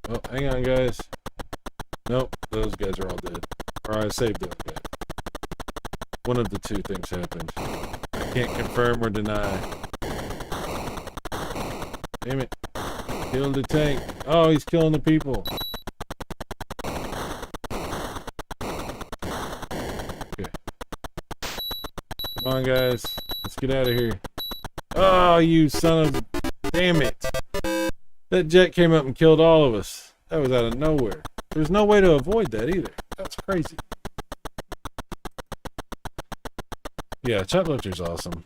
Oh, hang on, guys. Nope, those guys are all dead. Or I saved those guys. One of the two things happened. Can't confirm or deny. Damn it. Kill the tank. Oh, he's killing the people. Okay. Come on, guys. Let's get out of here. Oh, you son of... Damn it. That jet came up and killed all of us. That was out of nowhere. There's no way to avoid that either. That's crazy. Yeah, Choplifter's awesome.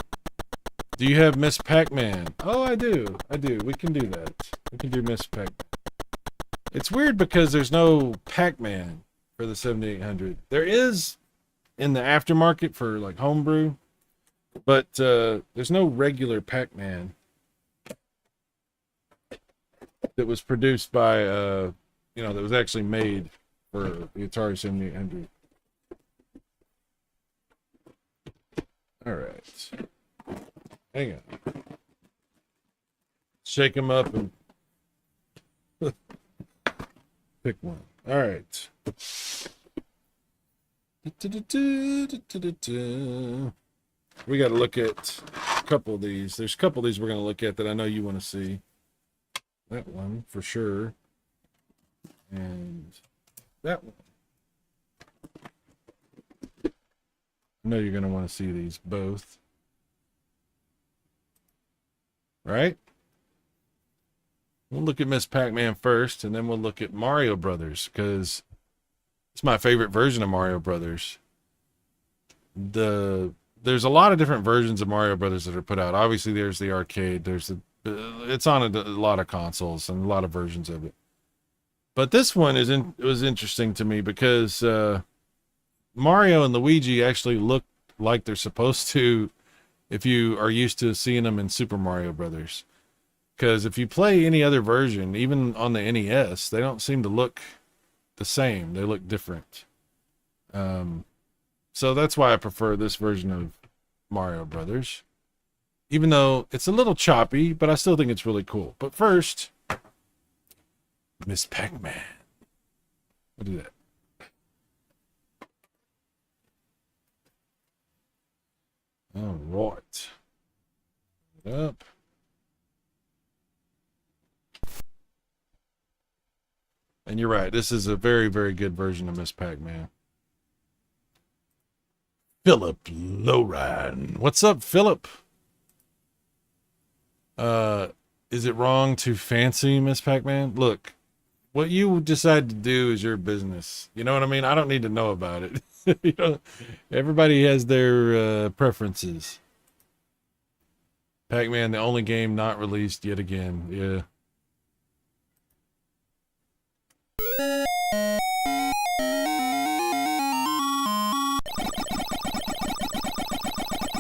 Do you have Miss Pac-Man? Oh, I do. We can do that. We can do Miss Pac-Man. It's weird because there's no Pac-Man for the 7800. There is in the aftermarket for like homebrew, but there's no regular Pac-Man that was produced by that was actually made for the Atari 7800. All right, hang on, shake them up and pick one. All right. We got to look at a couple of these. There's a couple of these we're going to look at that I know you want to see. That one for sure. And that one. I know you're going to want to see these both. Right? We'll look at Miss Pac-Man first, and then we'll look at Mario Brothers, because it's my favorite version of Mario Brothers. There's a lot of different versions of Mario Brothers that are put out. Obviously, there's the arcade. It's on a lot of consoles and a lot of versions of it. But this one was interesting to me because Mario and Luigi actually look like they're supposed to, if you are used to seeing them in Super Mario Brothers. Because if you play any other version, even on the NES, they don't seem to look the same. They look different. So that's why I prefer this version of Mario Brothers. Even though it's a little choppy, but I still think it's really cool. But first, Miss Pac-Man. What is that? All right. Put it up. And you're right. This is a very, very good version of Miss Pac-Man. Philip Lowrine. What's up, Philip? Is it wrong to fancy Miss Pac-Man? Look, what you decide to do is your business. You know what I mean? I don't need to know about it. Everybody has their preferences. Pac-Man, the only game not released yet again. Yeah.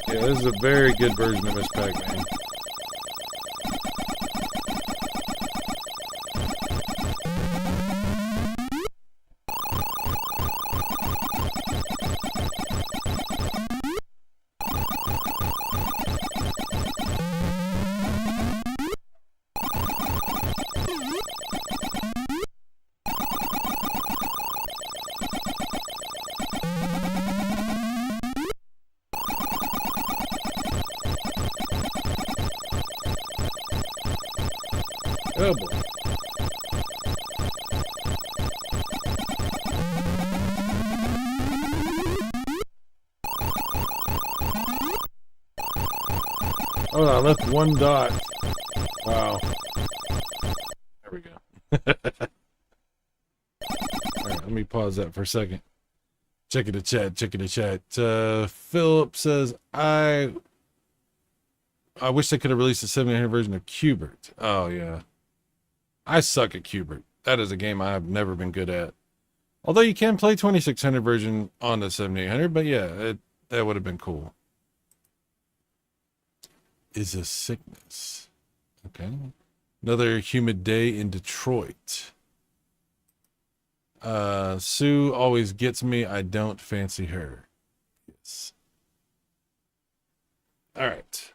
Yeah, this is a very good version of Miss Pac-Man. Oh boy. Oh, I left one dot. Wow. There we go. All right, let me pause that for a second. Checking the chat. Philip says, I wish they could have released a 700 version of Q*bert. Oh, yeah. I suck at Q*bert. That is a game I've never been good at. Although you can play 2600 version on the 7800, but yeah, that would have been cool. Is a sickness. Okay. Another humid day in Detroit. Sue always gets me. I don't fancy her. Yes. All right.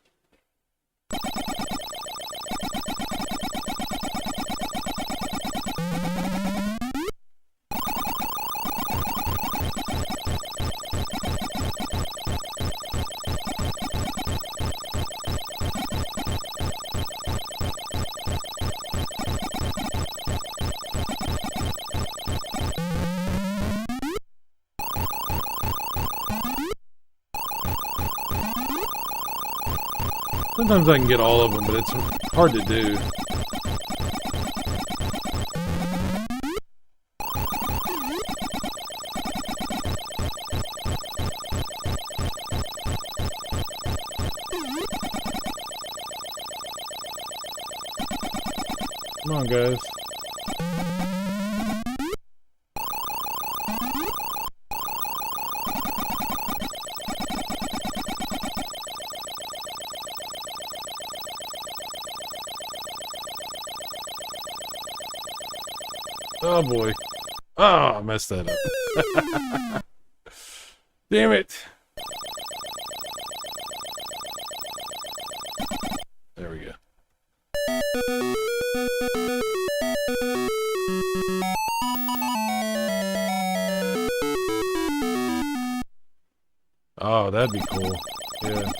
Sometimes I can get all of them, but it's hard to do. Come on, guys. Oh boy. Oh, I messed that up. Damn it. There we go. Oh, that'd be cool. Yeah.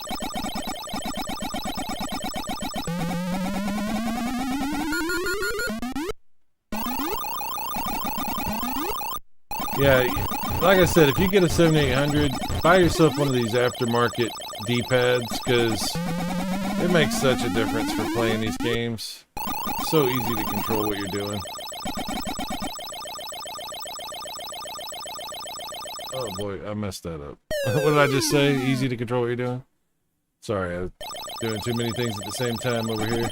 Yeah, like I said, if you get a 7800, buy yourself one of these aftermarket D-pads, because it makes such a difference for playing these games. It's so easy to control what you're doing. Oh boy, I messed that up. What did I just say? Easy to control what you're doing? Sorry, I'm doing too many things at the same time over here.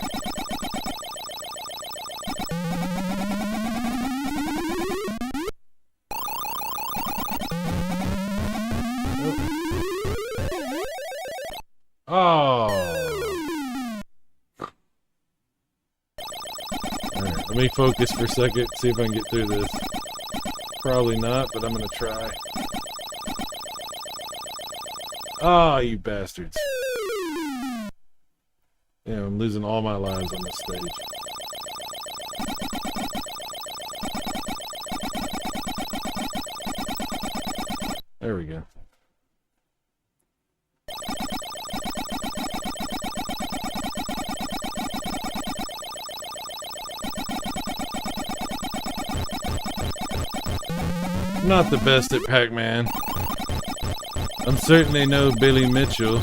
Oh. Alright, let me focus for a second, see if I can get through this. Probably not, but I'm gonna try. Ah, oh, you bastards. Yeah, I'm losing all my lives on this stage. There we go. I'm not the best at Pac-Man. I'm certainly no Billy Mitchell.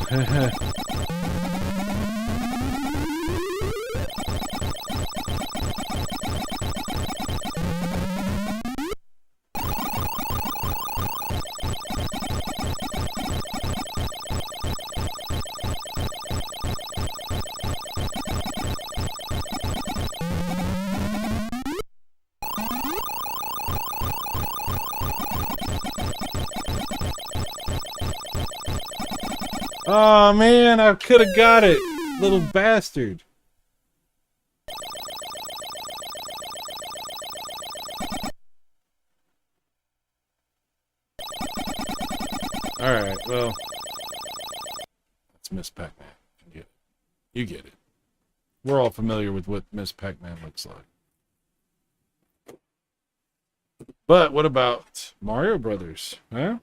Oh man, I could have got it, little bastard. Alright, well, that's Miss Pac-Man. You get it. We're all familiar with what Miss Pac-Man looks like. But what about Mario Brothers, huh?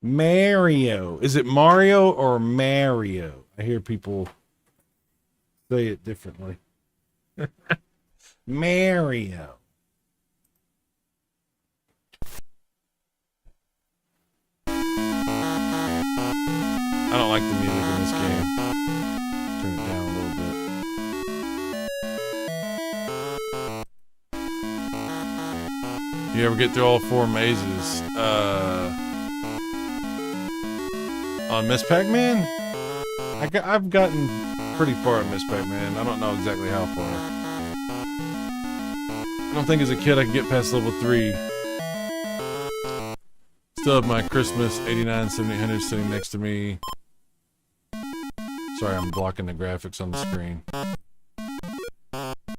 Mario. Is it Mario or Mario? I hear people say it differently. Mario. I don't like the music in this game. Turn it down a little bit. Do you ever get through all 4 mazes? On Miss Pac-Man? I've gotten pretty far on Miss Pac-Man. I don't know exactly how far. I don't think as a kid I could get past level 3. Still have my Christmas 89 7800 sitting next to me. Sorry, I'm blocking the graphics on the screen.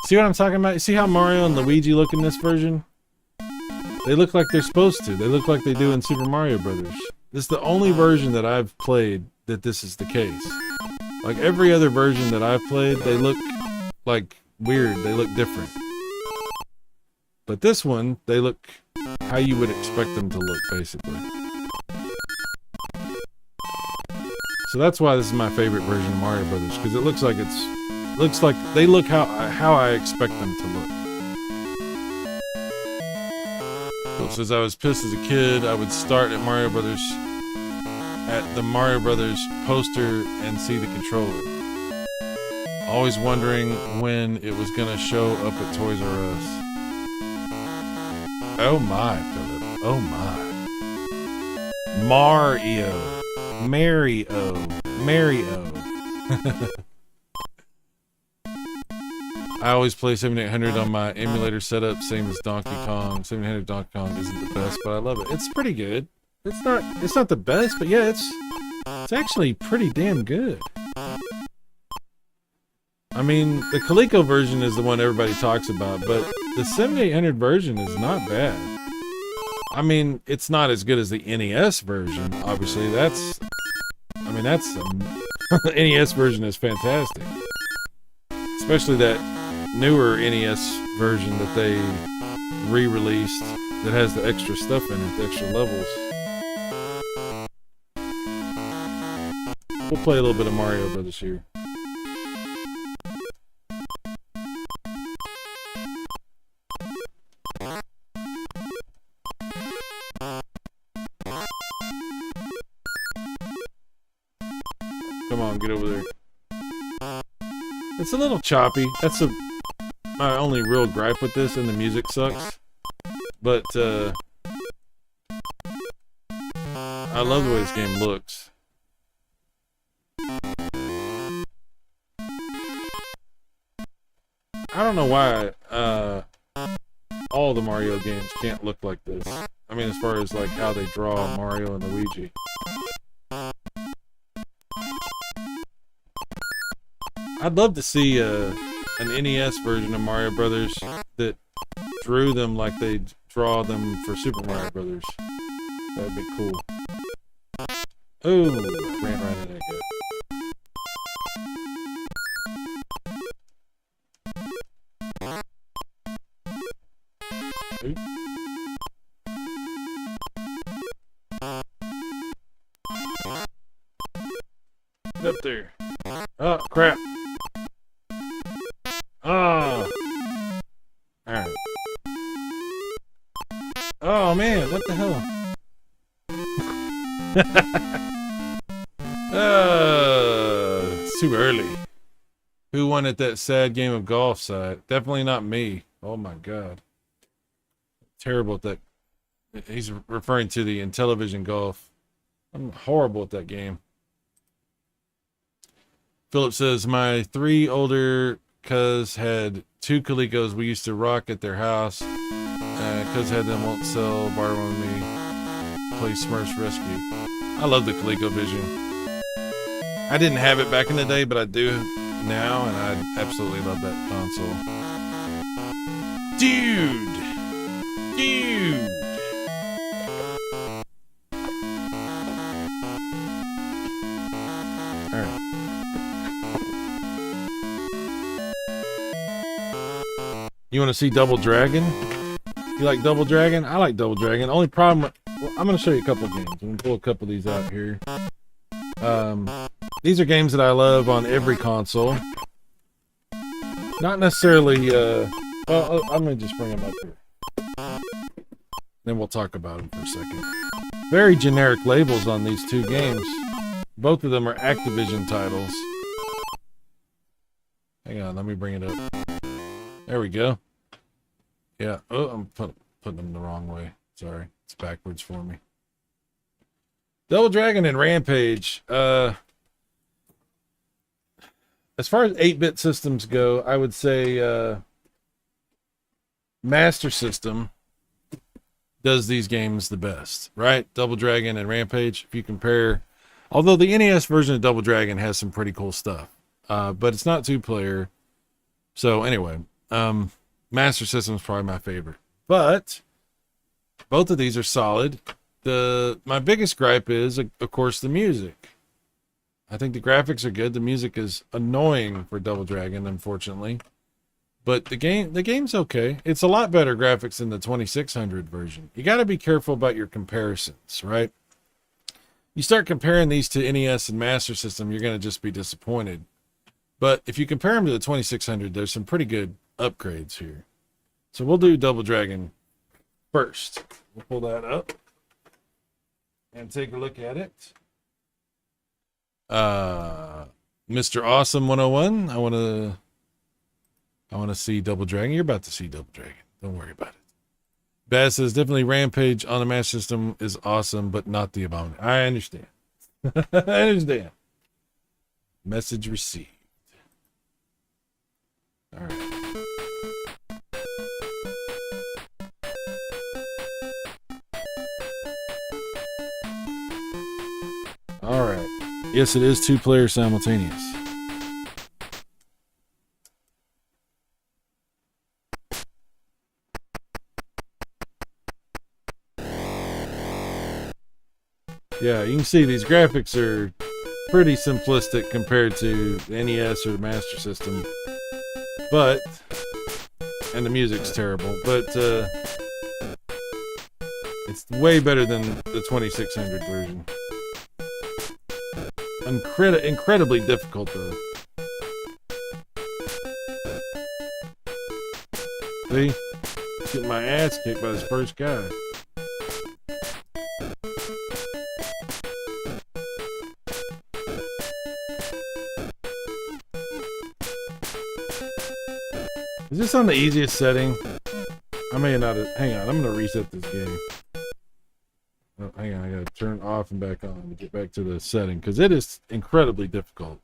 See what I'm talking about? See how Mario and Luigi look in this version? They look like they're supposed to. They look like they do in Super Mario Brothers. This is the only version that I've played that this is the case. Like every other version that I've played, they look like weird. They look different. But this one, they look how you would expect them to look, basically. So that's why this is my favorite version of Mario Brothers, because it looks like they look how I expect them to look. So since I was pissed as a kid, I would start at Mario Brothers, at the Mario Brothers poster and see the controller. Always wondering when it was gonna show up at Toys R Us. Oh my, Philip. Oh my. Mario. I always play 7800 on my emulator setup, same as Donkey Kong. 7800 Donkey Kong isn't the best, but I love it. It's pretty good. It's not the best, but yeah, it's actually pretty damn good. I mean, the Coleco version is the one everybody talks about, but the 7800 version is not bad. I mean, it's not as good as the NES version. Obviously, that's the NES version is fantastic. Especially that newer NES version that they re-released that has the extra stuff in it, the extra levels. We'll play a little bit of Mario Brothers here. Come on, get over there. It's a little choppy. That's my only real gripe with this, and the music sucks. But I love the way this game looks. I don't know why all the Mario games can't look like this. I mean, as far as like how they draw Mario and Luigi. I'd love to see an NES version of Mario Brothers that drew them like they draw them for Super Mario Brothers. That would be cool. Oh, ran right into that guy. Get up there. Oh, crap. Oh. Alright. Oh, man, what the hell? It's too early. Who won at that sad game of golf side? Definitely not me. Oh, my God. Terrible at that. He's referring to the Intellivision Golf. I'm horrible at that game. Philip says, my 3 older cuz had 2 Colecos we used to rock at their house. Cuz had them won't sell, borrow on me to play Smurfs Rescue. I love the ColecoVision. I didn't have it back in the day, but I do now, and I absolutely love that console. Dude! Alright. You want to see Double Dragon? You like Double Dragon? I like Double Dragon. Only problem, well, I'm going to show you a couple of games. I'm going to pull a couple of these out here. These are games that I love on every console. Not necessarily, well, I'm going to just bring them up here. Then we'll talk about them for a second. Very generic labels on these 2 games. Both of them are Activision titles. Hang on, let me bring it up. There we go. Yeah. Oh, I'm putting them the wrong way. Sorry. It's backwards for me. Double Dragon and Rampage. As far as 8-bit systems go, I would say Master System does these games the best, right? Double Dragon and Rampage. If you compare, although the NES version of Double Dragon has some pretty cool stuff, but it's not 2-player. So anyway, Master System is probably my favorite, but both of these are solid. My biggest gripe is, of course, the music. I think the graphics are good. The music is annoying for Double Dragon, unfortunately, but the game's okay. It's a lot better graphics than the 2600 version. You got to be careful about your comparisons, right? You start comparing these to NES and Master System, you're going to just be disappointed. But if you compare them to the 2600, there's some pretty good upgrades here. So we'll do Double Dragon first. We'll pull that up and take a look at it. Mr. Awesome 101, I want to see Double Dragon. You're about to see Double Dragon. Don't worry about it. Baz says, definitely Rampage on the Master System is awesome, but not the Abomination. I understand. I understand. Message received. All right. All right. Yes, it is 2-player simultaneous. Yeah, you can see these graphics are pretty simplistic compared to the NES or the Master System. But, and the music's terrible, but it's way better than the 2600 version. Incredibly difficult though. See? Getting my ass kicked by this first guy. Is this on the easiest setting? I may not have, hang on, I'm gonna reset this game. Oh, hang on, I gotta turn off and back on to get back to the setting, because it is incredibly difficult.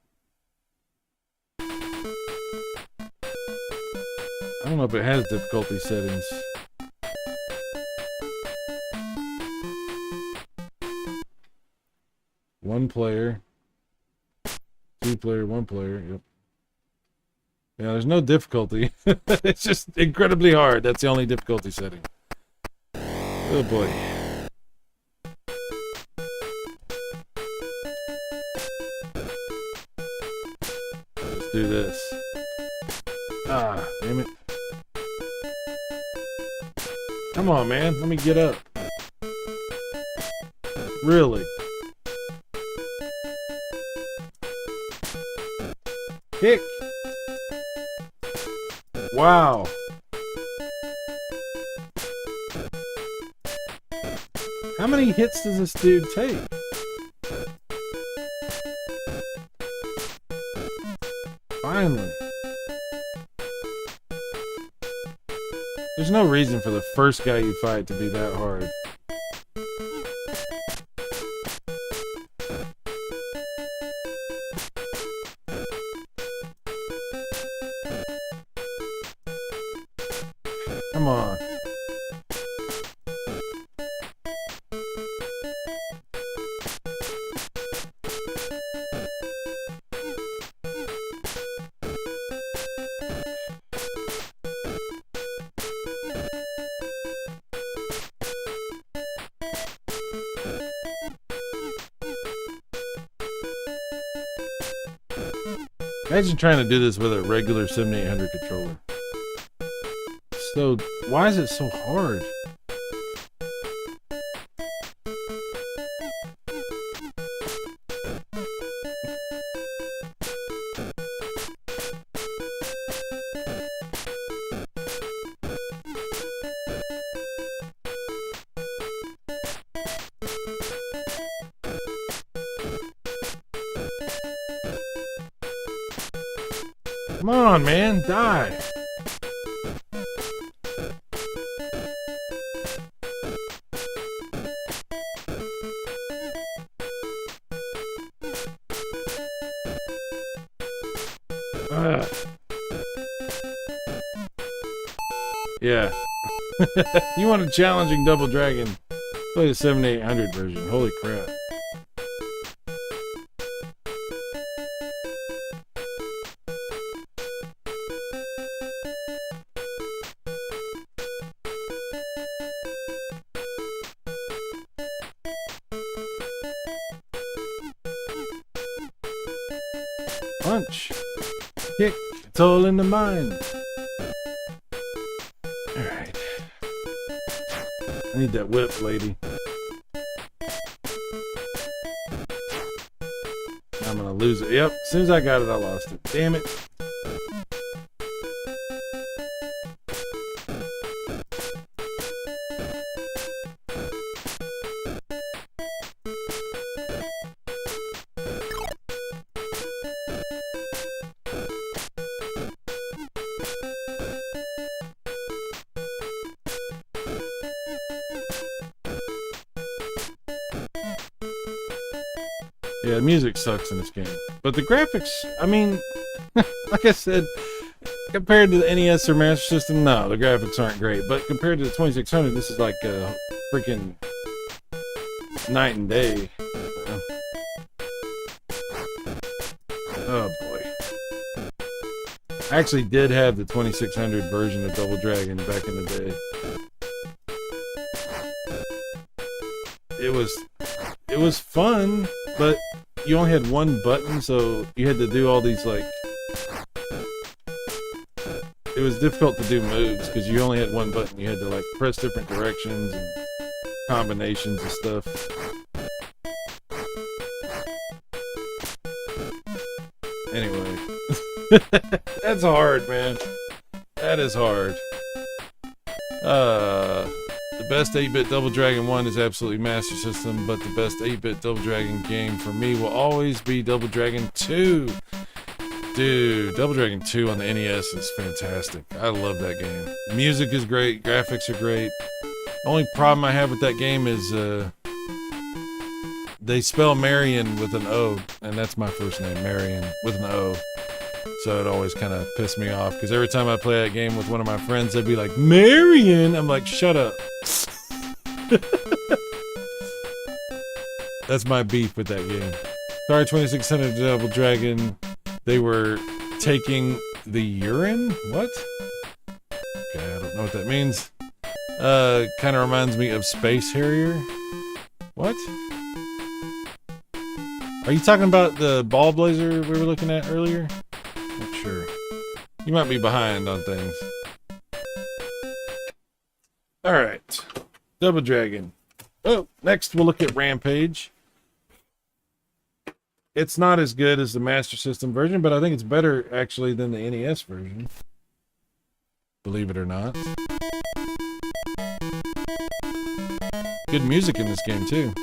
I don't know if it has difficulty settings. One player, two player, one player, yep. Yeah, there's no difficulty. It's just incredibly hard. That's the only difficulty setting. Oh boy. Let's do this. Ah, damn it. Come on, man. Let me get up. Really? Kick. Wow. How many hits does this dude take? Finally. There's no reason for the first guy you fight to be that hard. Come on. Imagine trying to do this with a regular 7800 controller. So, why is it so hard? Come on, man, die. Yeah. You want a challenging Double Dragon? Play the 7800 version. Holy crap. Punch. Kick. It's all in the mind. Alright. I need that whip, lady. I'm gonna lose it. Yep, as soon as I got it, I lost it. Damn it. Yeah, music sucks in this game. But the graphics, I mean, like I said, compared to the NES or Master System, no, the graphics aren't great. But compared to the 2600, this is like a freaking night and day. Oh boy. I actually did have the 2600 version of Double Dragon back in the day. It was fun, but you only had one button, so you had to do all these, like... It was difficult to do moves, because you only had one button. You had to, like, press different directions and combinations and stuff. Anyway. That's hard, man. That is hard. The best 8-bit Double Dragon 1 is absolutely Master System, but the best 8-bit Double Dragon game for me will always be Double Dragon 2. Dude, Double Dragon 2 on the NES is fantastic. I love that game. The music is great, graphics are great. The only problem I have with that game is they spell Marion with an O, and that's my first name, Marion, with an O. So it always kind of pissed me off, because every time I play that game with one of my friends, they'd be like, Marion! I'm like, shut up. That's my beef with that game. Sorry, 2600 Double Dragon. They were taking the urine? What? Okay, I don't know what that means. Kind of reminds me of Space Harrier. What? Are you talking about the ball blazer we were looking at earlier? Not sure. You might be behind on things. Alright. Double Dragon. Oh, next we'll look at Rampage. It's not as good as the Master System version, but I think it's better, actually, than the NES version. Believe it or not. Good music in this game, too.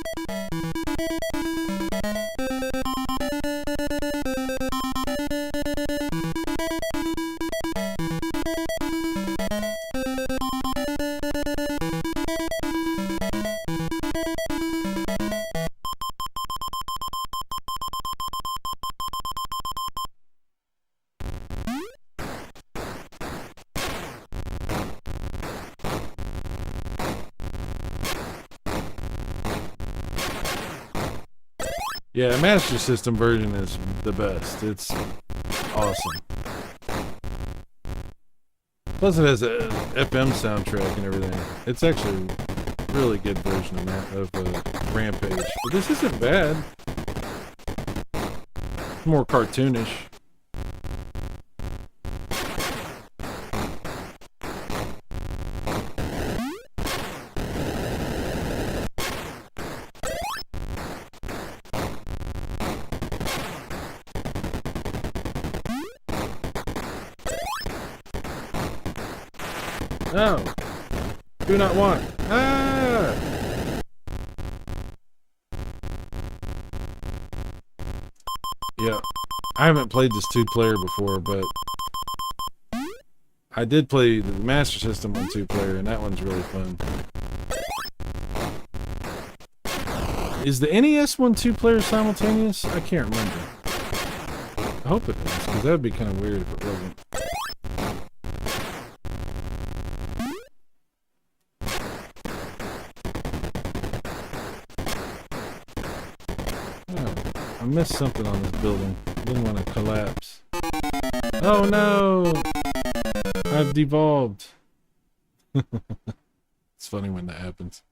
Yeah, Master System version is the best. It's awesome. Plus it has a FM soundtrack and everything. It's actually a really good version of Rampage. But this isn't bad. It's more cartoonish. No. Do not want. Ah! Yeah. I haven't played this two-player before, but I did play the Master System on two-player, and that one's really fun. Is the NES one two-player simultaneous? I can't remember. I hope it is, because that would be kind of weird if it wasn't. I missed something on this building. Didn't want to collapse. Oh no! I've devolved. It's funny when that happens.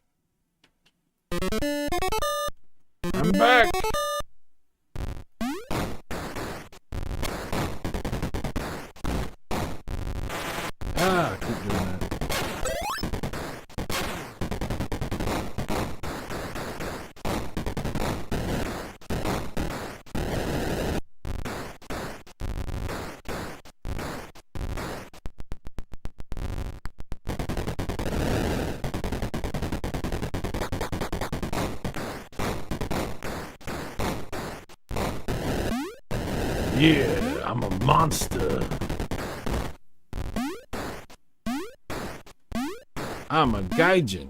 I'm back! Ah, I keep doing that. Yeah, I'm a monster. I'm a gaijin.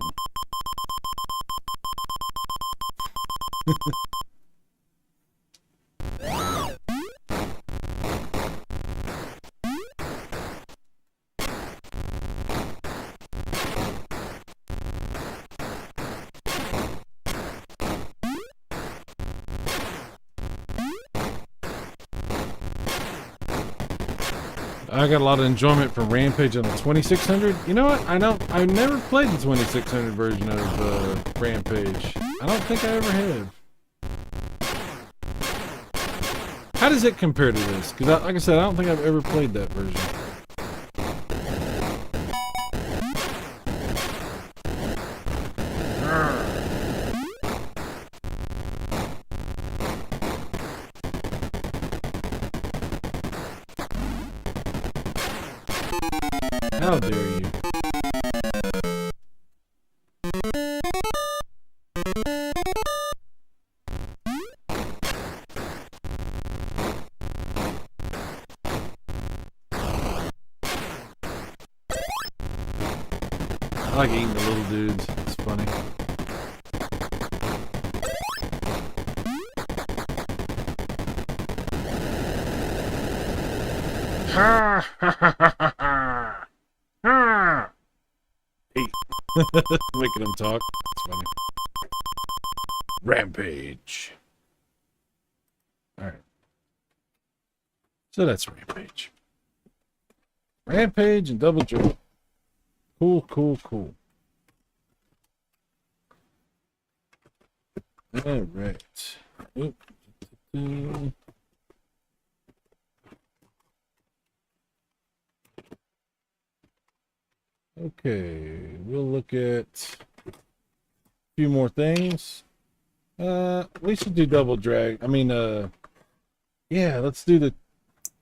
I got a lot of enjoyment from Rampage on the 2600. You know what? I never played the 2600 version of Rampage. I don't think I ever have. How does it compare to this? Because, like I said, I don't think I've ever played that version. How dare you? I like eating the little dudes. It's funny. Ha ha ha ha ha! Ha! Hey. Making them talk. It's funny. Rampage. Alright. So that's Rampage. Rampage and Double Joy. Cool, cool, cool. Alright. Okay, we'll look at a few more things. We should do double drag. I mean, yeah, let's do the.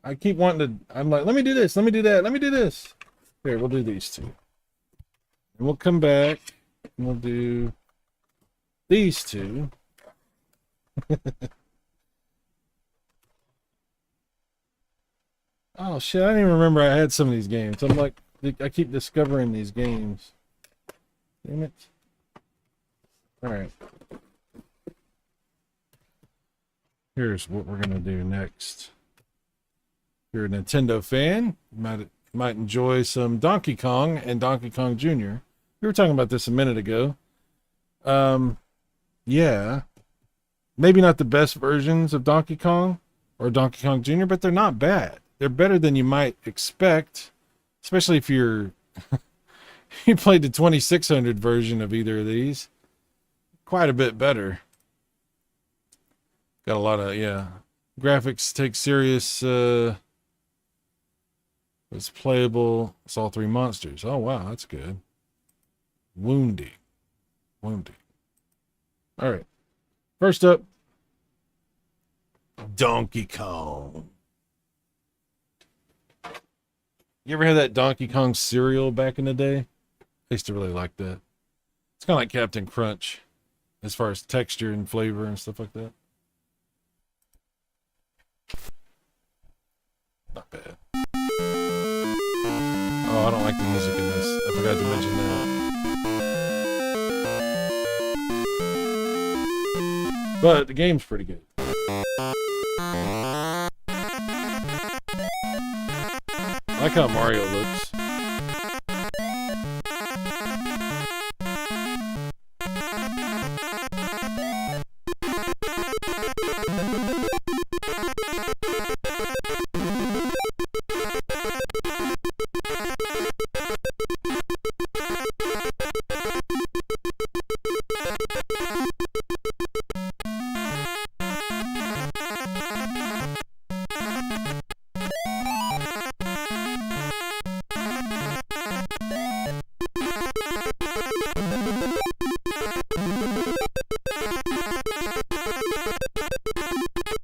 I keep wanting to. I'm like, let me do this, let me do that, let me do this. Here, we'll do these two. And we'll come back and we'll do these two. Oh shit, I didn't even remember I had some of these games. I'm like, I keep discovering these games. Damn it. Alright. Here's what we're gonna do next. If you're a Nintendo fan, you might enjoy some Donkey Kong and Donkey Kong Jr. We were talking about this a minute ago. Yeah. Maybe not the best versions of Donkey Kong or Donkey Kong Jr., but they're not bad. They're better than you might expect, especially if you're you played the 2600 version of either of these. Quite a bit better. Got a lot of, yeah. Graphics take serious. It's playable. It's all three monsters. Oh, wow. That's good. Woundy. All right. First up, Donkey Kong. You ever had that Donkey Kong cereal back in the day? I used to really like that. It's kind of like Captain Crunch as far as texture and flavor and stuff like that. Not bad. Oh, I don't like the music in this. I forgot to mention that. But the game's pretty good. I like how Mario looks.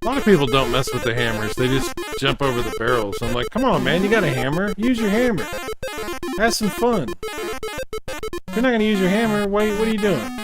A lot of people don't mess with the hammers. They just jump over the barrels. I'm like, come on, man. You got a hammer? Use your hammer. Have some fun. If you're not going to use your hammer, what are you doing?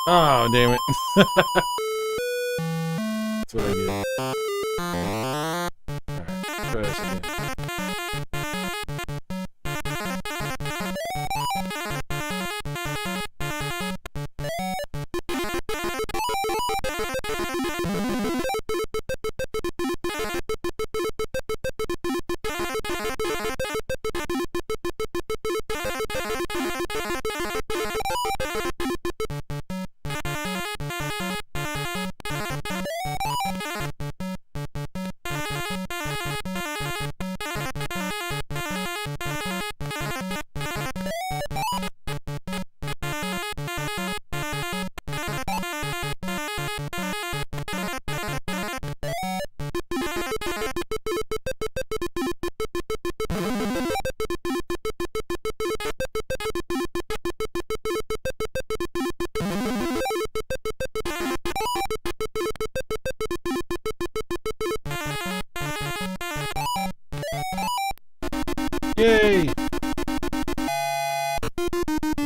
Oh, damn it. That's what I get. Alright, try this again. Yay!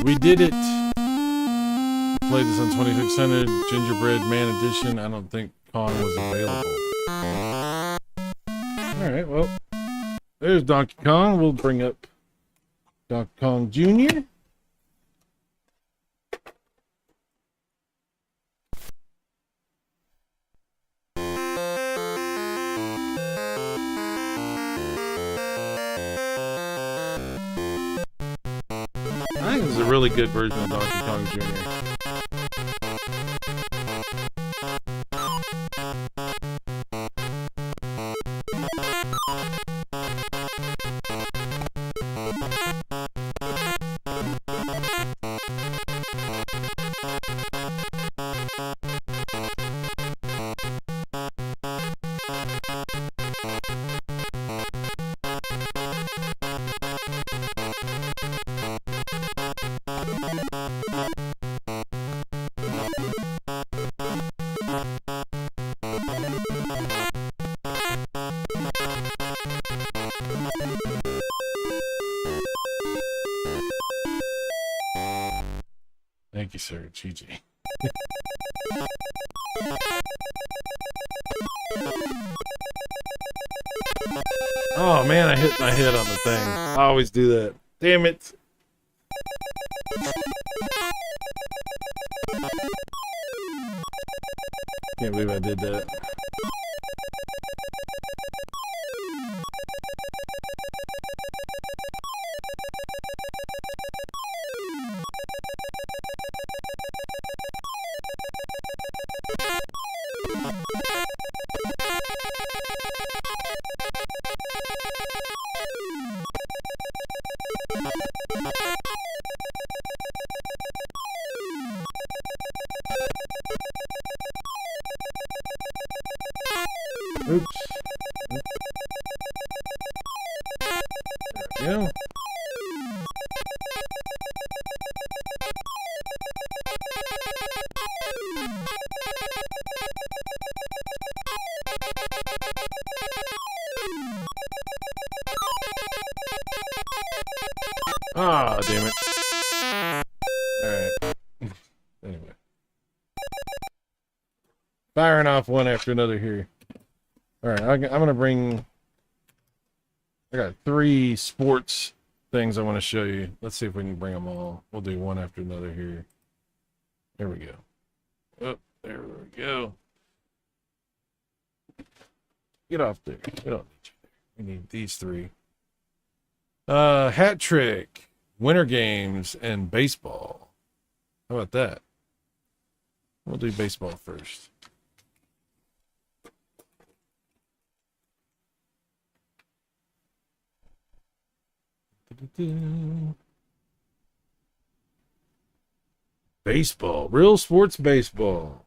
We did it! Played this on 2600 Gingerbread Man Edition. I don't think Kong was available. Alright, well, there's Donkey Kong. We'll bring up Donkey Kong Jr. I think this is a really good version of Donkey Kong Jr. Thank you, sir. GG. Oh man, I hit my head on the thing. I always do that. Damn it. Can't believe I did that. Oops. There we go. Ah, damn it. Alright. Anyway. Firing off one after another here. Alright, I'm going to bring... I got 3 sports things I want to show you. Let's see if we can bring them all. We'll do one after another here. There we go. Oh, there we go. Get off there. We don't need you there. We need these 3. Hat trick, Winter Games, and baseball. How about that? We'll do baseball first. Baseball, real sports baseball.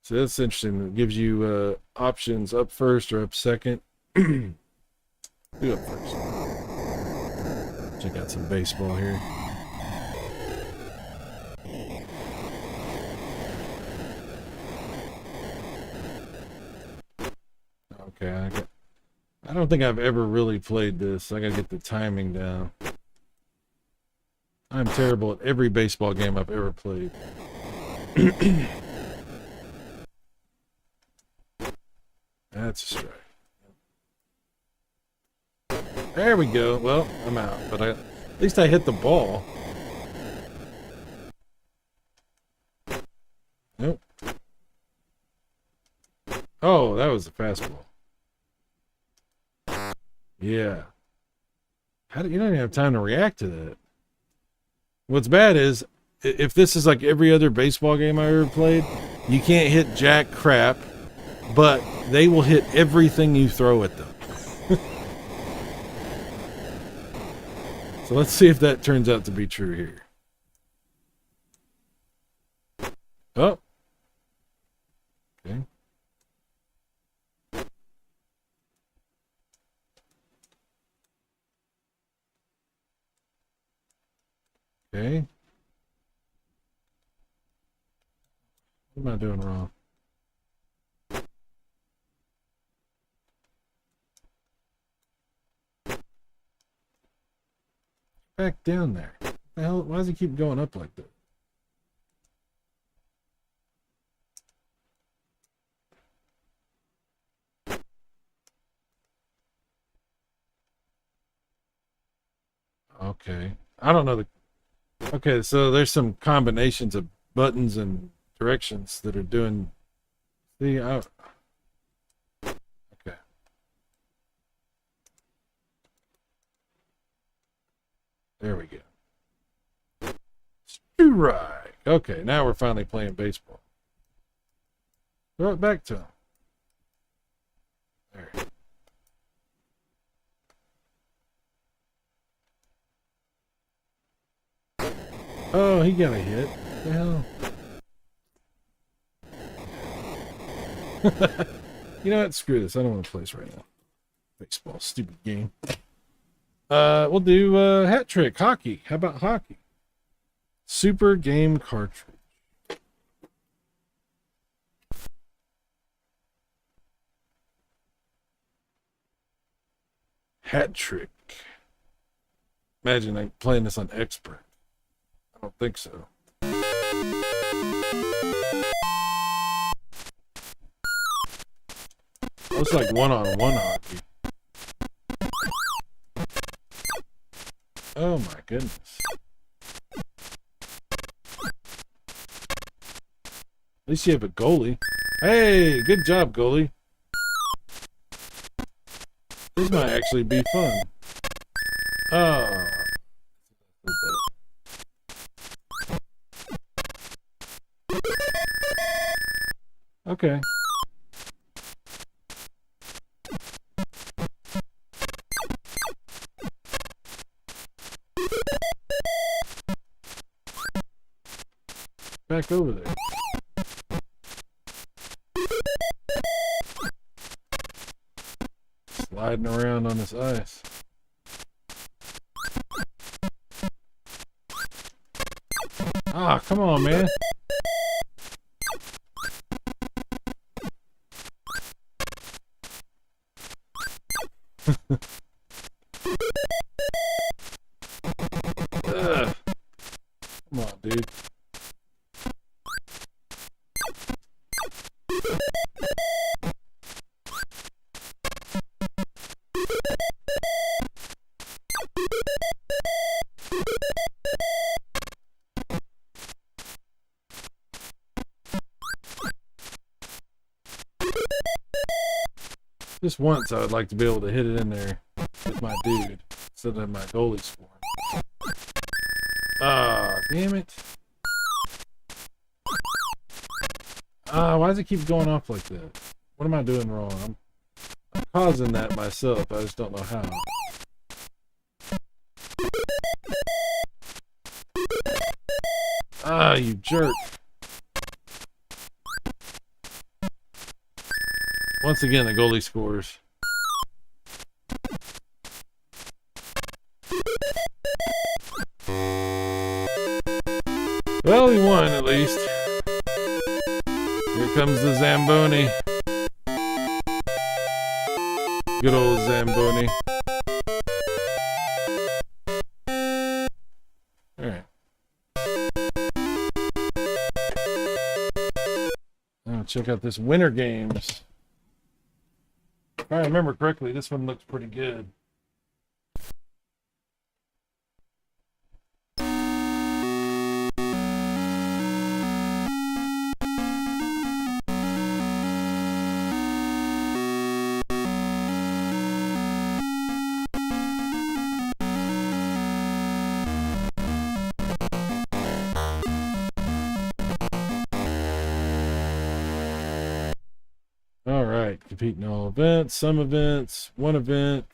So that's interesting. It gives you options up first or up second. Do up first. Check out some baseball here. Okay, I don't think I've ever really played this. I gotta get the timing down. I'm terrible at every baseball game I've ever played. That's a strike. There we go. Well, I'm out, but at least I hit the ball. Nope. Oh, that was a fastball. Yeah. You don't even have time to react to that. What's bad is, if this is like every other baseball game I ever played, you can't hit jack crap, but they will hit everything you throw at them. So let's see if that turns out to be true here. Oh. Okay. Okay. What am I doing wrong? Back down there. What the hell? Why does it keep going up like that? Okay. I don't know the. Okay, so there's some combinations of buttons and directions that are doing. See, okay. There we go. Strike. Okay, now we're finally playing baseball. Throw it back to him. There. Oh, he got a hit. What the hell? You know what? Screw this. I don't want to play this right now. Baseball, stupid game. We'll do hat trick, hockey. How about hockey? Super game cartridge. Hat trick. Imagine like playing this on expert. I don't think so. Looks like one-on-one hockey. Oh my goodness. At least you have a goalie. Hey, good job, goalie. This might actually be fun. Oh. Okay. Back over there. Sliding around on this ice. Ah, come on, man. Ugh. Come on, dude. Just once, I would like to be able to hit it in there with my dude instead of my goalie scoring. Ah, damn it. Ah, why does it keep going off like that? What am I doing wrong? I'm causing that myself. I just don't know how. Ah, you jerk. Once again, the goalie scores. Well, we won at least. Here comes the Zamboni. Good old Zamboni. Alright. check out this Winter Games. If I remember correctly, this one looks pretty good. All right, compete in all events, some events, one event.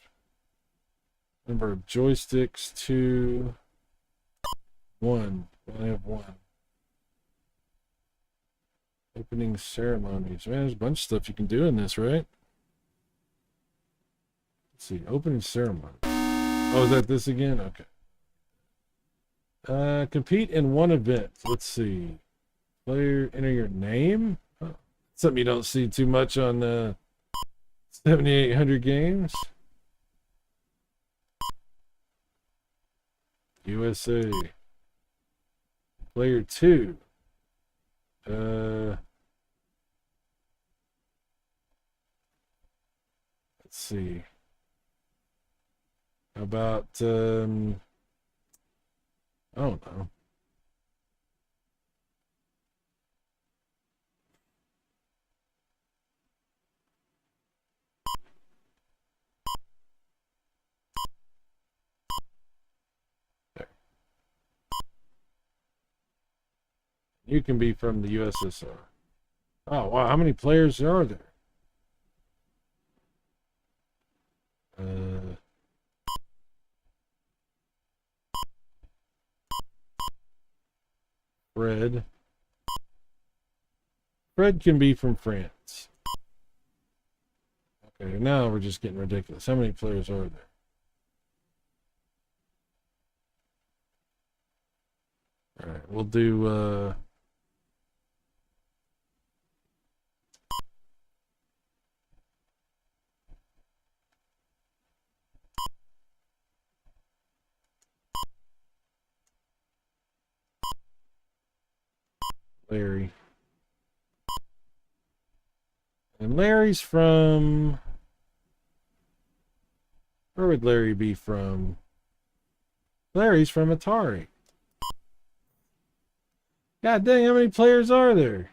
Number of joysticks, 2. 1. I have 1. Opening ceremonies. Man, there's a bunch of stuff you can do in this, right? Let's see. Opening ceremony. Oh, is that this again? Okay. Compete in one event. Let's see. Player, enter your name. Oh, something you don't see too much on 7,800 games. USA. Player 2. Let's see. How about I don't know. There. You can be from the USSR. Oh wow, how many players are there? Fred. Fred can be from France. Okay, now we're just getting ridiculous. How many players are there? All right, we'll do Larry. And Larry's from... Where would Larry be from? Larry's from Atari. God dang, how many players are there?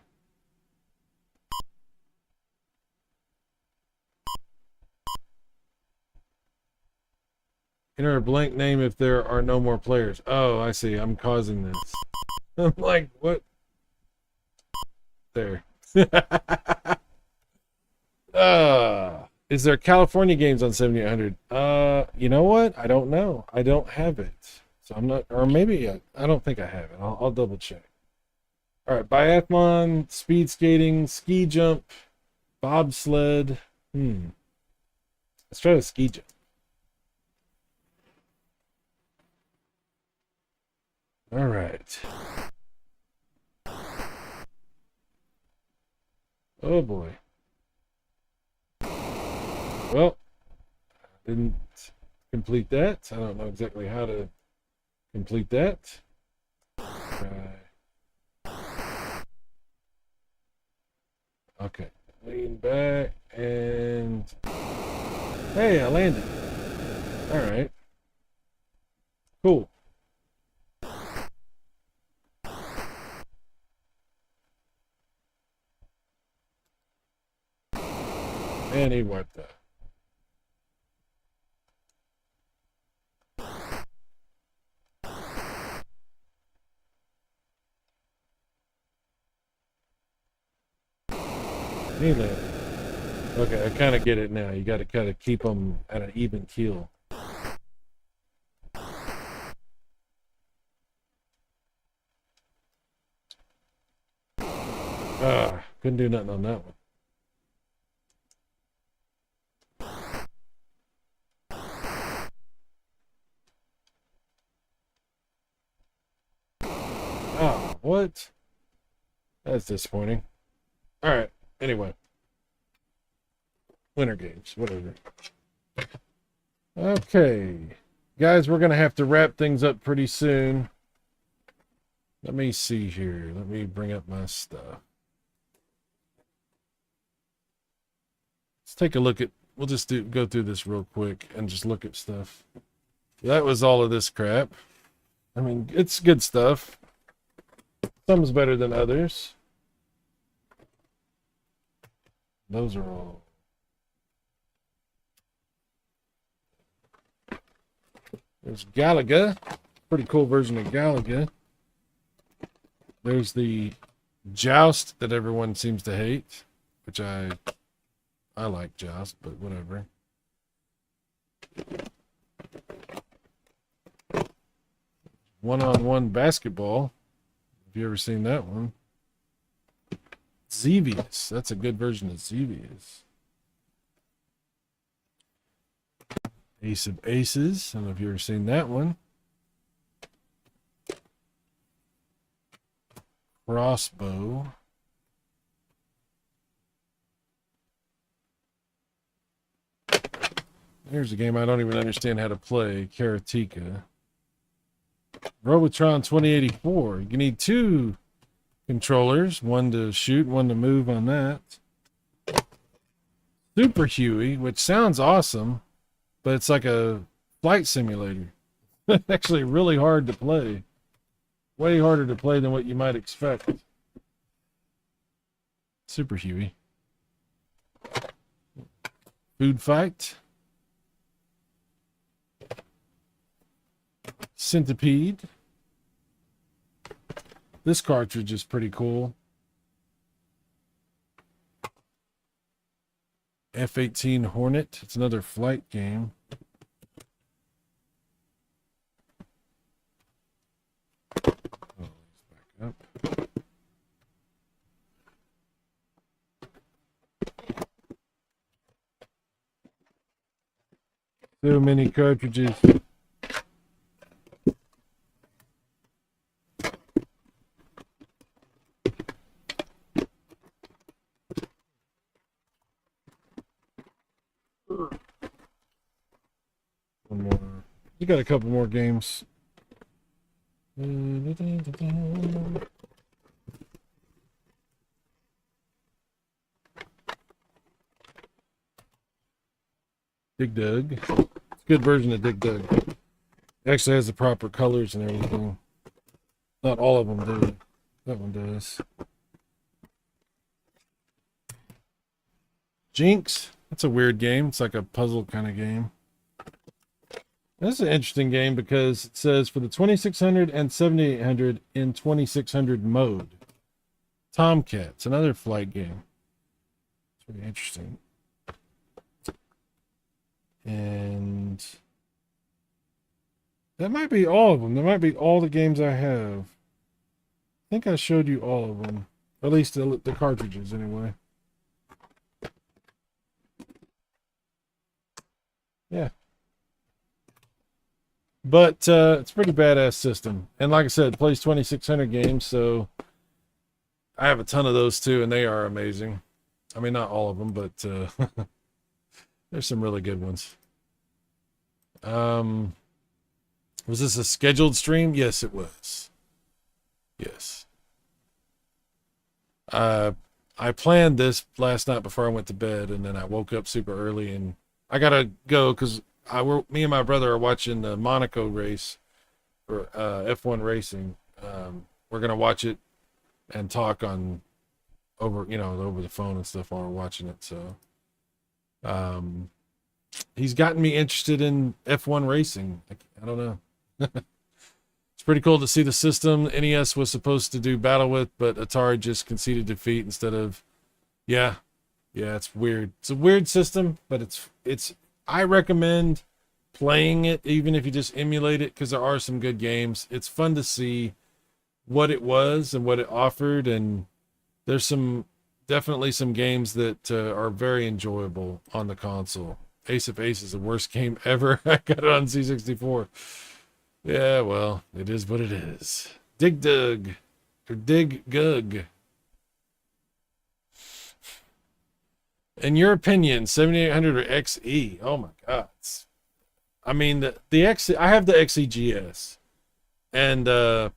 Enter a blank name if there are no more players. Oh, I see. I'm causing this. I'm like, what? There. Is there California games on 7800? You know what? I don't know. I don't have it. So I'm not, or maybe I don't think I have it. I'll double check. All right, biathlon, speed skating, ski jump, bobsled. Let's try the ski jump. All right. Oh boy. Well, didn't complete that. I don't know exactly how to complete that. Okay. Lean back and... Hey, I landed. All right. Cool. And he wiped that. He landed. Okay, I kind of get it now. You got to kind of keep them at an even keel. Couldn't do nothing on that one. Oh, what? That's disappointing. All right. Anyway. Winter games, whatever. Okay. Guys, we're going to have to wrap things up pretty soon. Let me see here. Let me bring up my stuff. Let's take a look at, we'll just go through this real quick and just look at stuff. That was all of this crap. I mean, it's good stuff. Some's better than others. Those are all. There's Galaga. Pretty cool version of Galaga. There's the Joust that everyone seems to hate, which I like Joust, but whatever. One-on-one basketball. Have you ever seen that one? Xevious. That's a good version of Xevious. Ace of Aces. I don't know if you've ever seen that one. Crossbow. Here's a game I don't even understand how to play. Karateka. Robotron 2084. You need 2 controllers. One to shoot, one to move on that. Super Huey, which sounds awesome, but it's like a flight simulator. Actually really hard to play. Way harder to play than what you might expect. Super Huey. Food Fight. Centipede. This cartridge is pretty cool. F-18 Hornet. It's another flight game. Oh, let's back up. So many cartridges. One more. You got a couple more games. Dig Dug. It's a good version of Dig Dug. It actually has the proper colors and everything. Not all of them do. That one does. Jinx. That's a weird game. It's like a puzzle kind of game. This is an interesting game because it says for the 2600 and 7800 in 2600 mode. Tomcats, another flight game. It's pretty interesting. And that might be all of them. That might be all the games I have. I think I showed you all of them. Or at least the cartridges anyway. Yeah. But it's a pretty badass system. And like I said, it plays 2600 games, so I have a ton of those too, and they are amazing. I mean, not all of them, but there's some really good ones. Was this a scheduled stream? Yes, it was. Yes. I planned this last night before I went to bed, and then I woke up super early, and I gotta go because me and my brother are watching the Monaco race for F1 racing. We're gonna watch it and talk over the phone and stuff while we're watching it. So, he's gotten me interested in F1 racing. I don't know. It's pretty cool to see the system NES was supposed to do battle with, but Atari just conceded defeat instead of, yeah, it's weird. It's a weird system, but it's. I recommend playing it, even if you just emulate it, because there are some good games. It's fun to see what it was and what it offered, and there's definitely some games that are very enjoyable on the console. Ace of Aces is the worst game ever. I got it on C64. Yeah, well, it is what it is. Dig Dug. Or Dig Gug. In your opinion, 7800 or XE? Oh my God. I mean, the XE, I have the XEGS. And I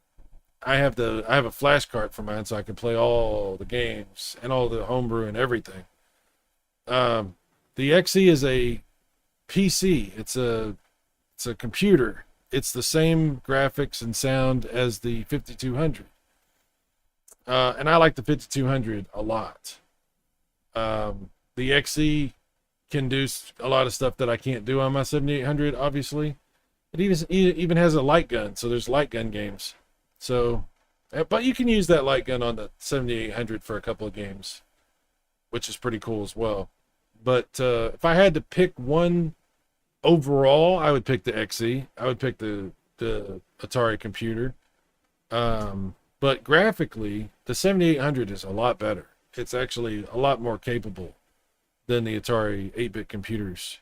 have a flash card for mine so I can play all the games and all the homebrew and everything. The XE is a PC. It's a computer. It's the same graphics and sound as the 5200. And I like the 5200 a lot. The XE can do a lot of stuff that I can't do on my 7800, obviously. It even has a light gun, so there's light gun games. So, but you can use that light gun on the 7800 for a couple of games, which is pretty cool as well. But if I had to pick one overall, I would pick the XE. I would pick the Atari computer. But graphically, the 7800 is a lot better. It's actually a lot more capable than the Atari 8-bit computers.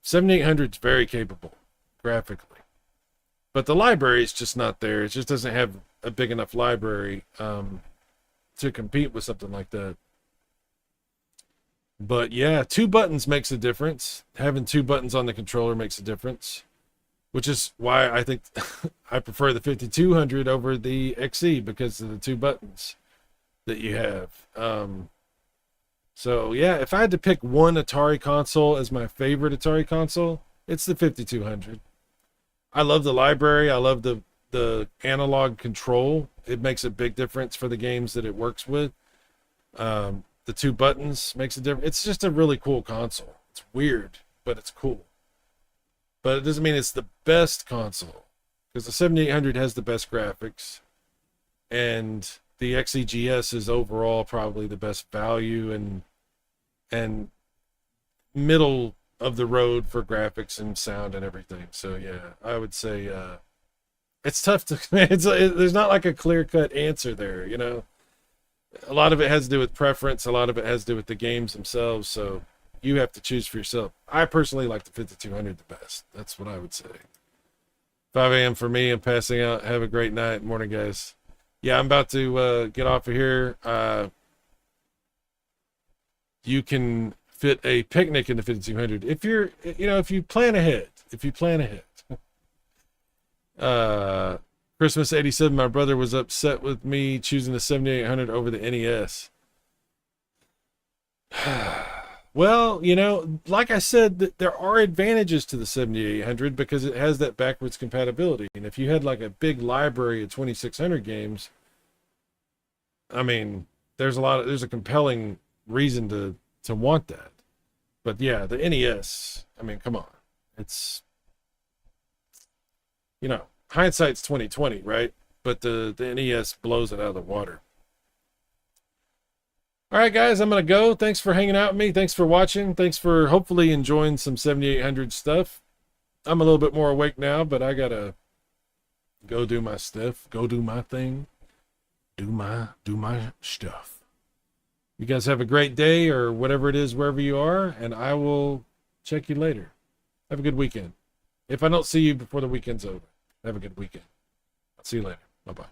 7800 is very capable graphically. But the library is just not there. It just doesn't have a big enough library to compete with something like that. But yeah, 2 buttons makes a difference. Having 2 buttons on the controller makes a difference, which is why I think I prefer the 5200 over the XE, because of the 2 buttons that you have. So yeah, if I had to pick one Atari console as my favorite Atari console, it's the 5200. I love the library. I love the analog control. It makes a big difference for the games that it works with. The 2 buttons makes a difference. It's just a really cool console. It's weird, but it's cool. But it doesn't mean it's the best console, because the 7800 has the best graphics, and the XEGS is overall probably the best value and middle of the road for graphics and sound and everything. So yeah, I would say it's tough to there's not like a clear-cut answer there, you know. A lot of it has to do with preference, a lot of it has to do with the games themselves, so you have to choose for yourself. I personally like the 5200 the best. That's what I would say. 5 a.m. for me. I'm passing out. Have a great night. Morning, guys. Yeah, I'm about to get off of here. You can fit a picnic in the 5200 if you plan ahead. Christmas 87, my brother was upset with me choosing the 7800 over the NES. Well, you know, like I said, there are advantages to the 7800 because it has that backwards compatibility. And if you had like a big library of 2600 games, I mean, there's a compelling reason to want that. But yeah, the NES, I mean, come on. It's, you know, hindsight's 2020, right? But the NES blows it out of the water. All right, guys, I'm going to go. Thanks for hanging out with me. Thanks for watching. Thanks for hopefully enjoying some 7800 stuff. I'm a little bit more awake now, but I got to go do my stuff, go do my thing, do my stuff. You guys have a great day or whatever it is, wherever you are, and I will check you later. Have a good weekend. If I don't see you before the weekend's over, have a good weekend. I'll see you later. Bye-bye.